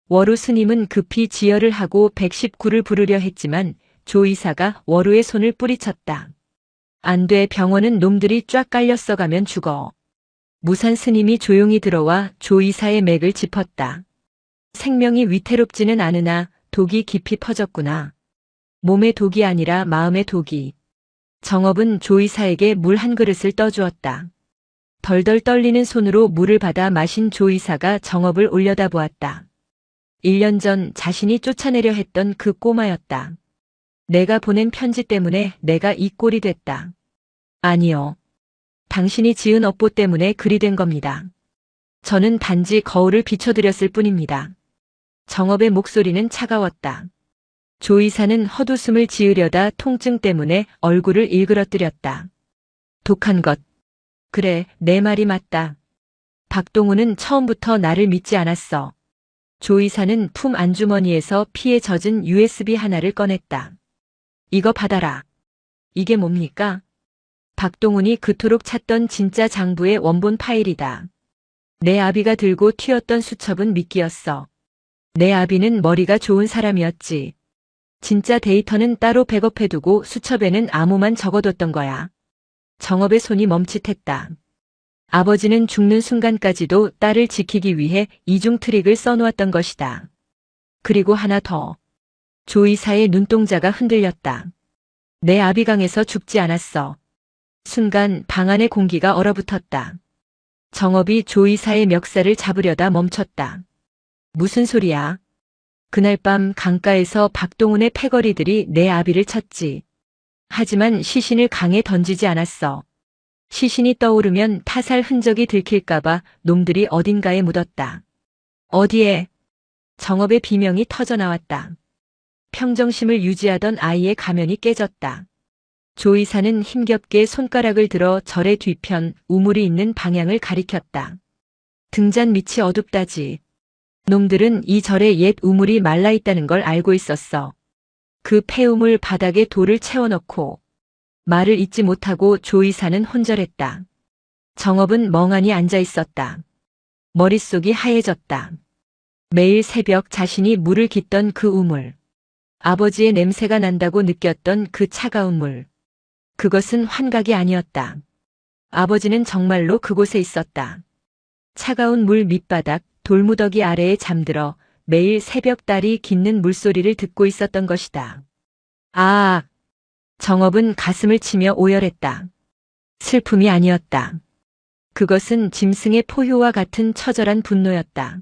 워루 스님은 급히 지혈을 하고 119를 부르려 했지만 조 이사가 워루의 손을 뿌리쳤다. 안 돼, 병원은 놈들이 쫙 깔려 써가면 죽어. 무산 스님이 조용히 들어와 조 이사의 맥을 짚었다. 생명이 위태롭지는 않으나 독이 깊이 퍼졌구나. 몸의 독이 아니라 마음의 독이. 정업은 조 이사에게 물 한 그릇을 떠주었다. 덜덜 떨리는 손으로 물을 받아 마신 조 이사가 정업을 올려다보았다. 1년 전 자신이 쫓아내려 했던 그 꼬마였다. 내가 보낸 편지 때문에 내가 이 꼴이 됐다. 아니요. 당신이 지은 업보 때문에 그리 된 겁니다. 저는 단지 거울을 비춰드렸을 뿐입니다. 정업의 목소리는 차가웠다. 조 이사는 헛웃음을 지으려다 통증 때문에 얼굴을 일그러뜨렸다. 독한 것. 그래, 내 말이 맞다. 박동우는 처음부터 나를 믿지 않았어. 조 이사는 품 안주머니에서 피에 젖은 USB 하나를 꺼냈다. 이거 받아라. 이게 뭡니까? 박동훈이 그토록 찾던 진짜 장부의 원본 파일이다. 내 아비가 들고 튀었던 수첩은 미끼였어. 내 아비는 머리가 좋은 사람이었지. 진짜 데이터는 따로 백업해두고 수첩에는 암호만 적어뒀던 거야. 정업의 손이 멈칫했다. 아버지는 죽는 순간까지도 딸을 지키기 위해 이중 트릭을 써놓았던 것이다. 그리고 하나 더. 조 이사의 눈동자가 흔들렸다. 내 아비강에서 죽지 않았어. 순간 방 안의 공기가 얼어붙었다. 정업이 조 이사의 멱살을 잡으려다 멈췄다. 무슨 소리야? 그날 밤 강가에서 박동훈의 패거리들이 내 아비를 쳤지. 하지만 시신을 강에 던지지 않았어. 시신이 떠오르면 타살 흔적이 들킬까봐 놈들이 어딘가에 묻었다. 어디에? 정업의 비명이 터져나왔다. 평정심을 유지하던 아이의 가면이 깨졌다. 조 이사는 힘겹게 손가락을 들어 절의 뒤편 우물이 있는 방향을 가리켰다. 등잔 밑이 어둡다지. 놈들은 이 절에 옛 우물이 말라있다는 걸 알고 있었어. 그 폐우물 바닥에 돌을 채워넣고 말을 잇지 못하고 조 이사는 혼절했다. 정업은 멍하니 앉아있었다. 머릿속이 하얘졌다. 매일 새벽 자신이 물을 깃던 그 우물. 아버지의 냄새가 난다고 느꼈던 그 차가운 물. 그것은 환각이 아니었다. 아버지는 정말로 그곳에 있었다. 차가운 물 밑바닥 돌무더기 아래에 잠들어 매일 새벽 딸이 깃는 물소리를 듣고 있었던 것이다. 아! 정업은 가슴을 치며 오열했다. 슬픔이 아니었다. 그것은 짐승의 포효와 같은 처절한 분노였다.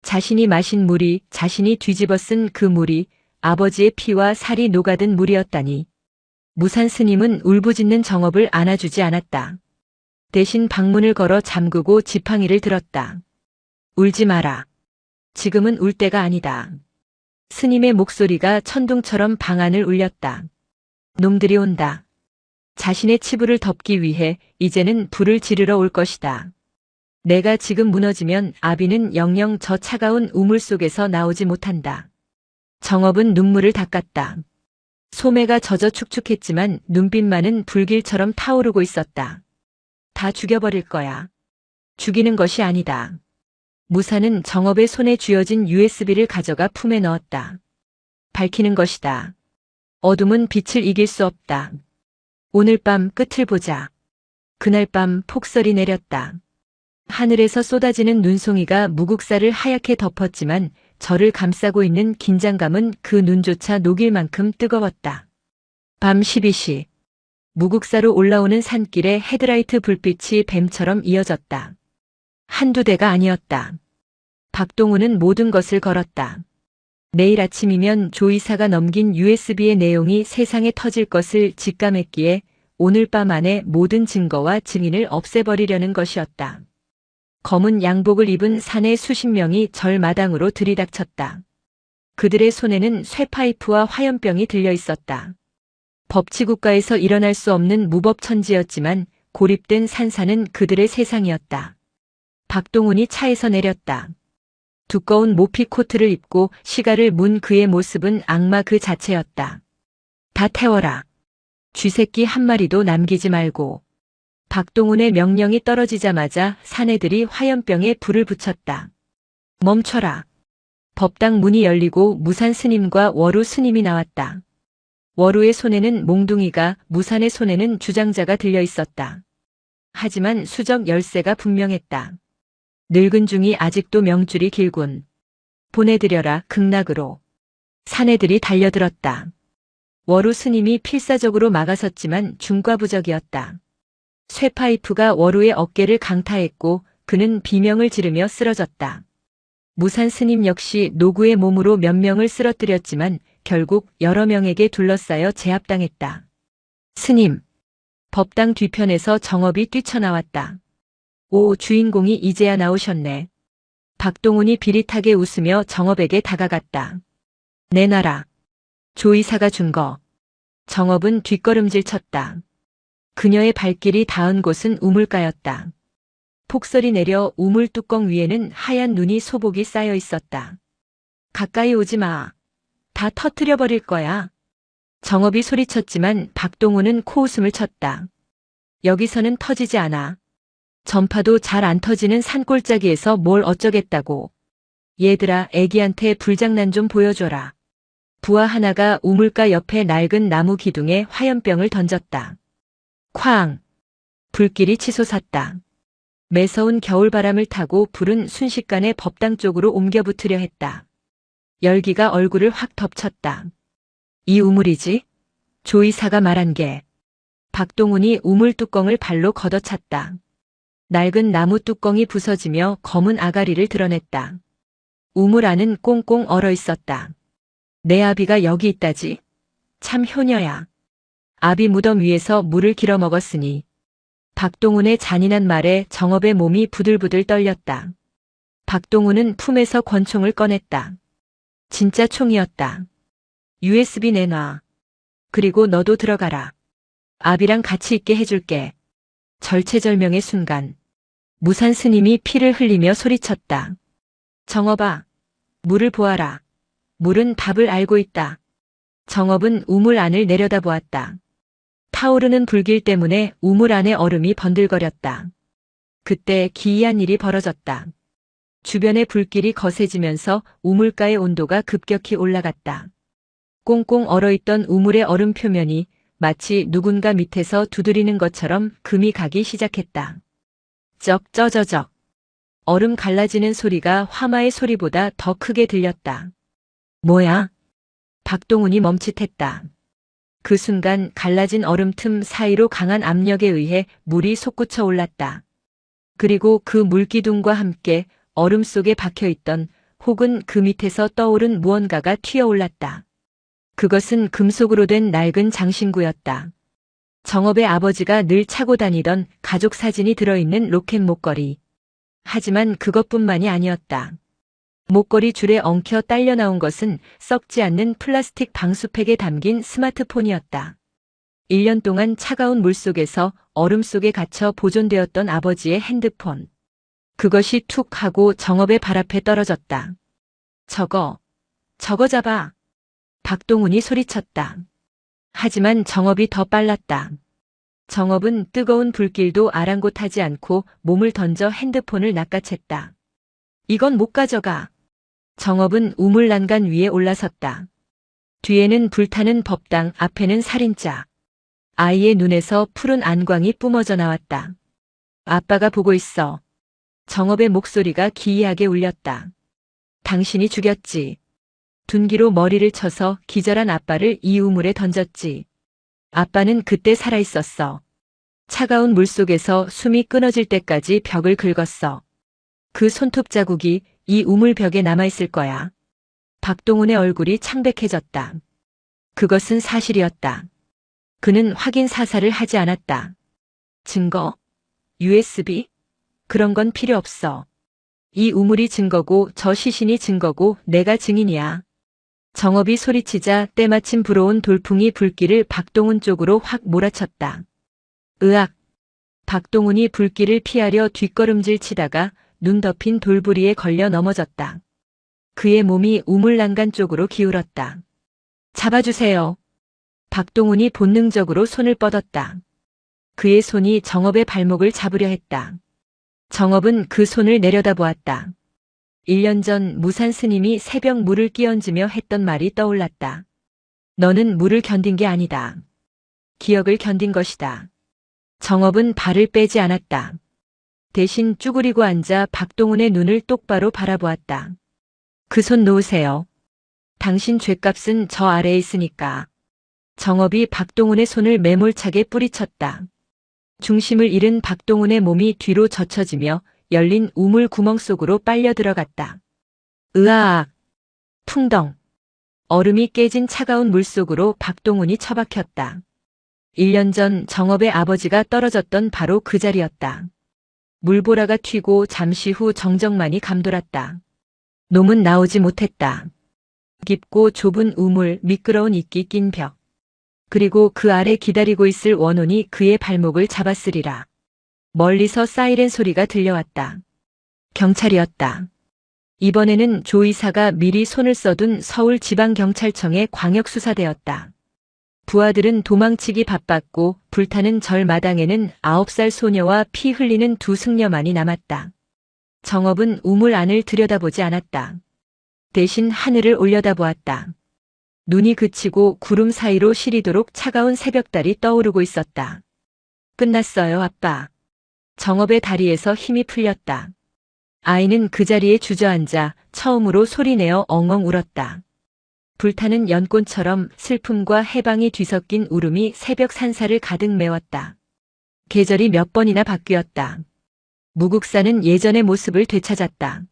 자신이 마신 물이, 자신이 뒤집어 쓴 그 물이 아버지의 피와 살이 녹아든 물이었다니. 무산 스님은 울부짖는 정업을 안아주지 않았다. 대신 방문을 걸어 잠그고 지팡이를 들었다. 울지 마라. 지금은 울 때가 아니다. 스님의 목소리가 천둥처럼 방 안을 울렸다. 놈들이 온다. 자신의 치부를 덮기 위해 이제는 불을 지르러 올 것이다. 내가 지금 무너지면 아비는 영영 저 차가운 우물 속에서 나오지 못한다. 정업은 눈물을 닦았다. 소매가 젖어 축축했지만 눈빛만은 불길처럼 타오르고 있었다. 다 죽여버릴 거야. 죽이는 것이 아니다. 무사는 정업의 손에 쥐어진 USB를 가져가 품에 넣었다. 밝히는 것이다. 어둠은 빛을 이길 수 없다. 오늘 밤 끝을 보자. 그날 밤 폭설이 내렸다. 하늘에서 쏟아지는 눈송이가 무국사를 하얗게 덮었지만 저를 감싸고 있는 긴장감은 그 눈조차 녹일 만큼 뜨거웠다. 밤 12시. 무국사로 올라오는 산길에 헤드라이트 불빛이 뱀처럼 이어졌다. 한두 대가 아니었다. 박동우는 모든 것을 걸었다. 내일 아침이면 조 이사가 넘긴 USB의 내용이 세상에 터질 것을 직감했기에 오늘 밤 안에 모든 증거와 증인을 없애버리려는 것이었다. 검은 양복을 입은 사내 수십 명이 절 마당으로 들이닥쳤다. 그들의 손에는 쇠파이프와 화염병이 들려 있었다. 법치국가에서 일어날 수 없는 무법천지였지만 고립된 산사는 그들의 세상이었다. 박동훈이 차에서 내렸다. 두꺼운 모피 코트를 입고 시가를 문 그의 모습은 악마 그 자체였다. 다 태워라. 쥐새끼 한 마리도 남기지 말고. 박동훈의 명령이 떨어지자마자 사내들이 화염병에 불을 붙였다. 멈춰라. 법당 문이 열리고 무산 스님과 워루 스님이 나왔다. 워루의 손에는 몽둥이가, 무산의 손에는 주장자가 들려 있었다. 하지만 수적 열쇠가 분명했다. 늙은 중이 아직도 명줄이 길군. 보내드려라 극락으로. 사내들이 달려들었다. 워루 스님이 필사적으로 막아섰지만 중과부적이었다. 쇠파이프가 워루의 어깨를 강타했고 그는 비명을 지르며 쓰러졌다. 무산 스님 역시 노구의 몸으로 몇 명을 쓰러뜨렸지만 결국 여러 명에게 둘러싸여 제압당했다. 스님. 법당 뒤편에서 정업이 뛰쳐나왔다. 오, 주인공이 이제야 나오셨네. 박동훈이 비릿하게 웃으며 정업에게 다가갔다. 내놔라. 조이사가 준 거. 정업은 뒷걸음질 쳤다. 그녀의 발길이 닿은 곳은 우물가였다. 폭설이 내려 우물 뚜껑 위에는 하얀 눈이 소복이 쌓여 있었다. 가까이 오지 마. 다 터뜨려버릴 거야. 정업이 소리쳤지만 박동훈은 코웃음을 쳤다. 여기서는 터지지 않아. 전파도 잘 안 터지는 산골짜기에서 뭘 어쩌겠다고. 얘들아, 애기한테 불장난 좀 보여줘라. 부하 하나가 우물가 옆에 낡은 나무 기둥에 화염병을 던졌다. 쾅! 불길이 치솟았다. 매서운 겨울바람을 타고 불은 순식간에 법당 쪽으로 옮겨 붙으려 했다. 열기가 얼굴을 확 덮쳤다. 이 우물이지? 조이사가 말한 게. 박동훈이 우물 뚜껑을 발로 걷어찼다. 낡은 나무 뚜껑이 부서지며 검은 아가리를 드러냈다. 우물 안은 꽁꽁 얼어 있었다. 내 아비가 여기 있다지? 참 효녀야. 아비 무덤 위에서 물을 길어 먹었으니. 박동훈의 잔인한 말에 정업의 몸이 부들부들 떨렸다. 박동훈은 품에서 권총을 꺼냈다. 진짜 총이었다. USB 내놔. 그리고 너도 들어가라. 아비랑 같이 있게 해줄게. 절체절명의 순간. 무산 스님이 피를 흘리며 소리쳤다. 정업아, 물을 보아라. 물은 답을 알고 있다. 정업은 우물 안을 내려다보았다. 타오르는 불길 때문에 우물 안의 얼음이 번들거렸다. 그때 기이한 일이 벌어졌다. 주변의 불길이 거세지면서 우물가의 온도가 급격히 올라갔다. 꽁꽁 얼어있던 우물의 얼음 표면이 마치 누군가 밑에서 두드리는 것처럼 금이 가기 시작했다. 쩍. 얼음 갈라지는 소리가 화마의 소리보다 더 크게 들렸다. 뭐야? 박동훈이 멈칫했다. 그 순간 갈라진 얼음 틈 사이로 강한 압력에 의해 물이 솟구쳐 올랐다. 그리고 그 물기둥과 함께 얼음 속에 박혀있던 혹은 그 밑에서 떠오른 무언가가 튀어올랐다. 그것은 금속으로 된 낡은 장신구였다. 정업의 아버지가 늘 차고 다니던 가족 사진이 들어있는 로켓 목걸이. 하지만 그것뿐만이 아니었다. 목걸이 줄에 엉켜 딸려 나온 것은 썩지 않는 플라스틱 방수팩에 담긴 스마트폰이었다. 1년 동안 차가운 물속에서 얼음 속에 갇혀 보존되었던 아버지의 핸드폰. 그것이 툭 하고 정업의 발 앞에 떨어졌다. 저거 잡아. 박동훈이 소리쳤다. 하지만 정업이 더 빨랐다. 정업은 뜨거운 불길도 아랑곳하지 않고 몸을 던져 핸드폰을 낚아챘다. 이건 못 가져가. 정업은 우물 난간 위에 올라섰다. 뒤에는 불타는 법당, 앞에는 살인자. 아이의 눈에서 푸른 안광이 뿜어져 나왔다. 아빠가 보고 있어. 정업의 목소리가 기이하게 울렸다. 당신이 죽였지. 둔기로 머리를 쳐서 기절한 아빠를 이 우물에 던졌지. 아빠는 그때 살아있었어. 차가운 물속에서 숨이 끊어질 때까지 벽을 긁었어. 그 손톱 자국이 이 우물 벽에 남아있을 거야. 박동훈의 얼굴이 창백해졌다. 그것은 사실이었다. 그는 확인 사살을 하지 않았다. 증거? USB? 그런 건 필요 없어. 이 우물이 증거고 저 시신이 증거고 내가 증인이야. 정업이 소리치자 때마침 불어온 돌풍이 불길을 박동훈 쪽으로 확 몰아쳤다. 으악! 박동훈이 불길을 피하려 뒷걸음질 치다가 눈 덮인 돌부리에 걸려 넘어졌다. 그의 몸이 우물 난간 쪽으로 기울었다. 잡아주세요. 박동훈이 본능적으로 손을 뻗었다. 그의 손이 정업의 발목을 잡으려 했다. 정업은 그 손을 내려다보았다. 1년 전 무산 스님이 새벽 물을 끼얹으며 했던 말이 떠올랐다. 너는 물을 견딘 게 아니다. 기억을 견딘 것이다. 정업은 발을 빼지 않았다. 대신 쭈그리고 앉아 박동훈의 눈을 똑바로 바라보았다. 그 손 놓으세요. 당신 죗값은 저 아래에 있으니까. 정업이 박동훈의 손을 매몰차게 뿌리쳤다. 중심을 잃은 박동훈의 몸이 뒤로 젖혀지며 열린 우물 구멍 속으로 빨려 들어갔다. 으아악! 풍덩! 얼음이 깨진 차가운 물속으로 박동훈이 처박혔다. 1년 전 정업의 아버지가 떨어졌던 바로 그 자리였다. 물보라가 튀고 잠시 후 정적만이 감돌았다. 놈은 나오지 못했다. 깊고 좁은 우물, 미끄러운 이끼 낀 벽. 그리고 그 아래 기다리고 있을 원혼이 그의 발목을 잡았으리라. 멀리서 사이렌 소리가 들려왔다. 경찰이었다. 이번에는 조 이사가 미리 손을 써둔 서울지방경찰청의 광역수사대였다. 부하들은 도망치기 바빴고 불타는 절 마당에는 9살 소녀와 피 흘리는 두 승려만이 남았다. 정업은 우물 안을 들여다보지 않았다. 대신 하늘을 올려다보았다. 눈이 그치고 구름 사이로 시리도록 차가운 새벽달이 떠오르고 있었다. 끝났어요, 아빠. 정업의 다리에서 힘이 풀렸다. 아이는 그 자리에 주저앉아 처음으로 소리내어 엉엉 울었다. 불타는 연꽃처럼 슬픔과 해방이 뒤섞인 울음이 새벽 산사를 가득 메웠다. 계절이 몇 번이나 바뀌었다. 무국사는 예전의 모습을 되찾았다.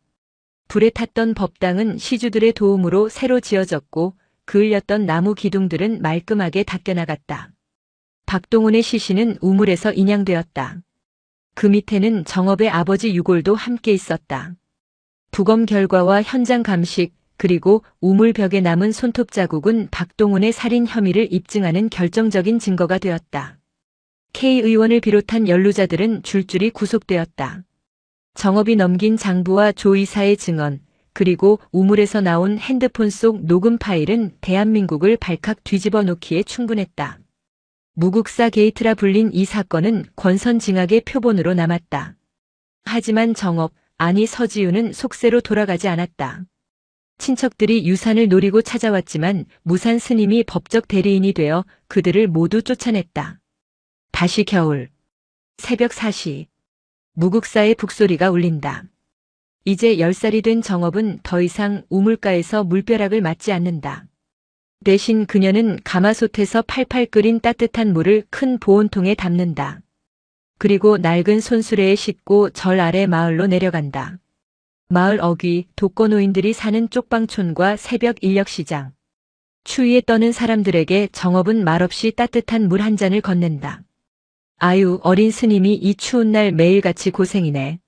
불에 탔던 법당은 시주들의 도움으로 새로 지어졌고 그을렸던 나무 기둥들은 말끔하게 닦여나갔다. 박동훈의 시신은 우물에서 인양되었다. 그 밑에는 정업의 아버지 유골도 함께 있었다. 부검 결과와 현장 감식 그리고 우물 벽에 남은 손톱 자국은 박동훈의 살인 혐의를 입증하는 결정적인 증거가 되었다. K 의원을 비롯한 연루자들은 줄줄이 구속되었다. 정업이 넘긴 장부와 조 이사의 증언, 그리고 우물에서 나온 핸드폰 속 녹음 파일은 대한민국을 발칵 뒤집어 놓기에 충분했다. 무국사 게이트라 불린 이 사건은 권선징악의 표본으로 남았다. 하지만 정업, 아니 서지우는 속세로 돌아가지 않았다. 친척들이 유산을 노리고 찾아왔지만 무산 스님이 법적 대리인이 되어 그들을 모두 쫓아냈다. 다시 겨울. 새벽 4시. 무국사의 북소리가 울린다. 이제 10살이 된 정업은 더 이상 우물가에서 물벼락을 맞지 않는다. 대신 그녀는 가마솥에서 팔팔 끓인 따뜻한 물을 큰 보온통에 담는다. 그리고 낡은 손수레에 싣고 절 아래 마을로 내려간다. 마을 어귀, 독거노인들이 사는 쪽방촌과 새벽 인력시장. 추위에 떠는 사람들에게 정업은 말없이 따뜻한 물 한 잔을 건넨다. 아유, 어린 스님이 이 추운 날 매일같이 고생이네.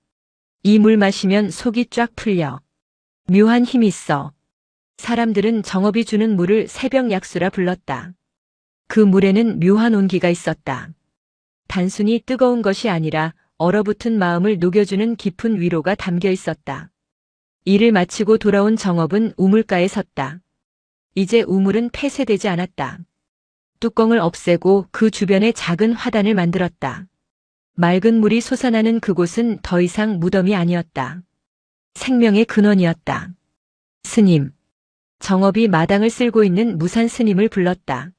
이 물 마시면 속이 쫙 풀려. 묘한 힘이 있어. 사람들은 정업이 주는 물을 새벽 약수라 불렀다. 그 물에는 묘한 온기가 있었다. 단순히 뜨거운 것이 아니라 얼어붙은 마음을 녹여주는 깊은 위로가 담겨 있었다. 일을 마치고 돌아온 정업은 우물가에 섰다. 이제 우물은 폐쇄되지 않았다. 뚜껑을 없애고 그 주변에 작은 화단을 만들었다. 맑은 물이 솟아나는 그곳은 더 이상 무덤이 아니었다. 생명의 근원이었다. 스님. 정업이 마당을 쓸고 있는 무산 스님을 불렀다.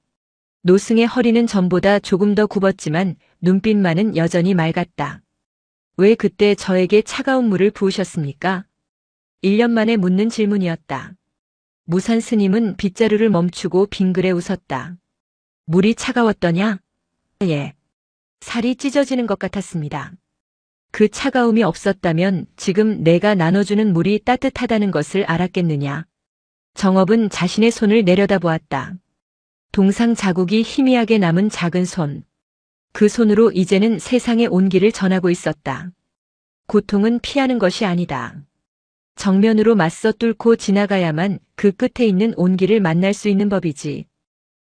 노승의 허리는 전보다 조금 더 굽었지만 눈빛만은 여전히 맑았다. 왜 그때 저에게 차가운 물을 부으셨습니까? 1년 만에 묻는 질문이었다. 무산 스님은 빗자루를 멈추고 빙그레 웃었다. 물이 차가웠더냐? 예. 살이 찢어지는 것 같았습니다. 그 차가움이 없었다면 지금 내가 나눠주는 물이 따뜻하다는 것을 알았겠느냐? 정업은 자신의 손을 내려다보았다. 동상 자국이 희미하게 남은 작은 손. 그 손으로 이제는 세상의 온기를 전하고 있었다. 고통은 피하는 것이 아니다. 정면으로 맞서 뚫고 지나가야만 그 끝에 있는 온기를 만날 수 있는 법이지.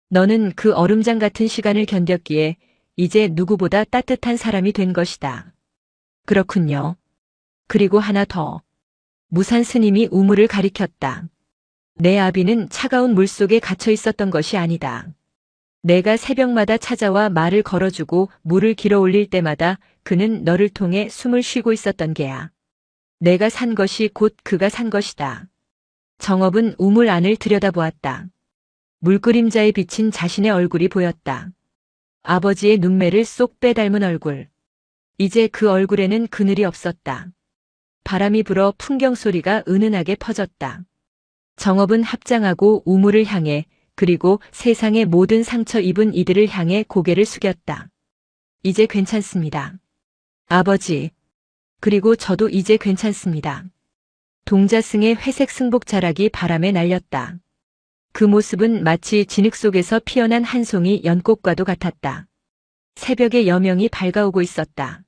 너는 그 얼음장 같은 시간을 견뎠기에 이제 누구보다 따뜻한 사람이 된 것이다. 그렇군요. 그리고 하나 더. 무산 스님이 우물을 가리켰다. 내 아비는 차가운 물속에 갇혀 있었던 것이 아니다. 내가 새벽마다 찾아와 말을 걸어주고 물을 길어 올릴 때마다 그는 너를 통해 숨을 쉬고 있었던 게야. 내가 산 것이 곧 그가 산 것이다. 정업은 우물 안을 들여다보았다. 물그림자에 비친 자신의 얼굴이 보였다. 아버지의 눈매를 쏙 빼닮은 얼굴. 이제 그 얼굴에는 그늘이 없었다. 바람이 불어 풍경 소리가 은은하게 퍼졌다. 정업은 합장하고 우물을 향해 그리고 세상의 모든 상처 입은 이들을 향해 고개를 숙였다. 이제 괜찮습니다. 아버지. 그리고 저도 이제 괜찮습니다. 동자승의 회색 승복 자락이 바람에 날렸다. 그 모습은 마치 진흙 속에서 피어난 한 송이 연꽃과도 같았다. 새벽의 여명이 밝아오고 있었다.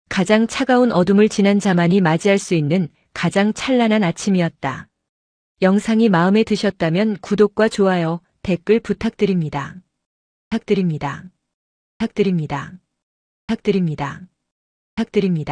가장 차가운 어둠을 지난 자만이 맞이할 수 있는 가장 찬란한 아침이었다. 영상이 마음에 드셨다면 구독과 좋아요, 댓글 부탁드립니다. 부탁드립니다. 부탁드립니다. 부탁드립니다. 부탁드립니다.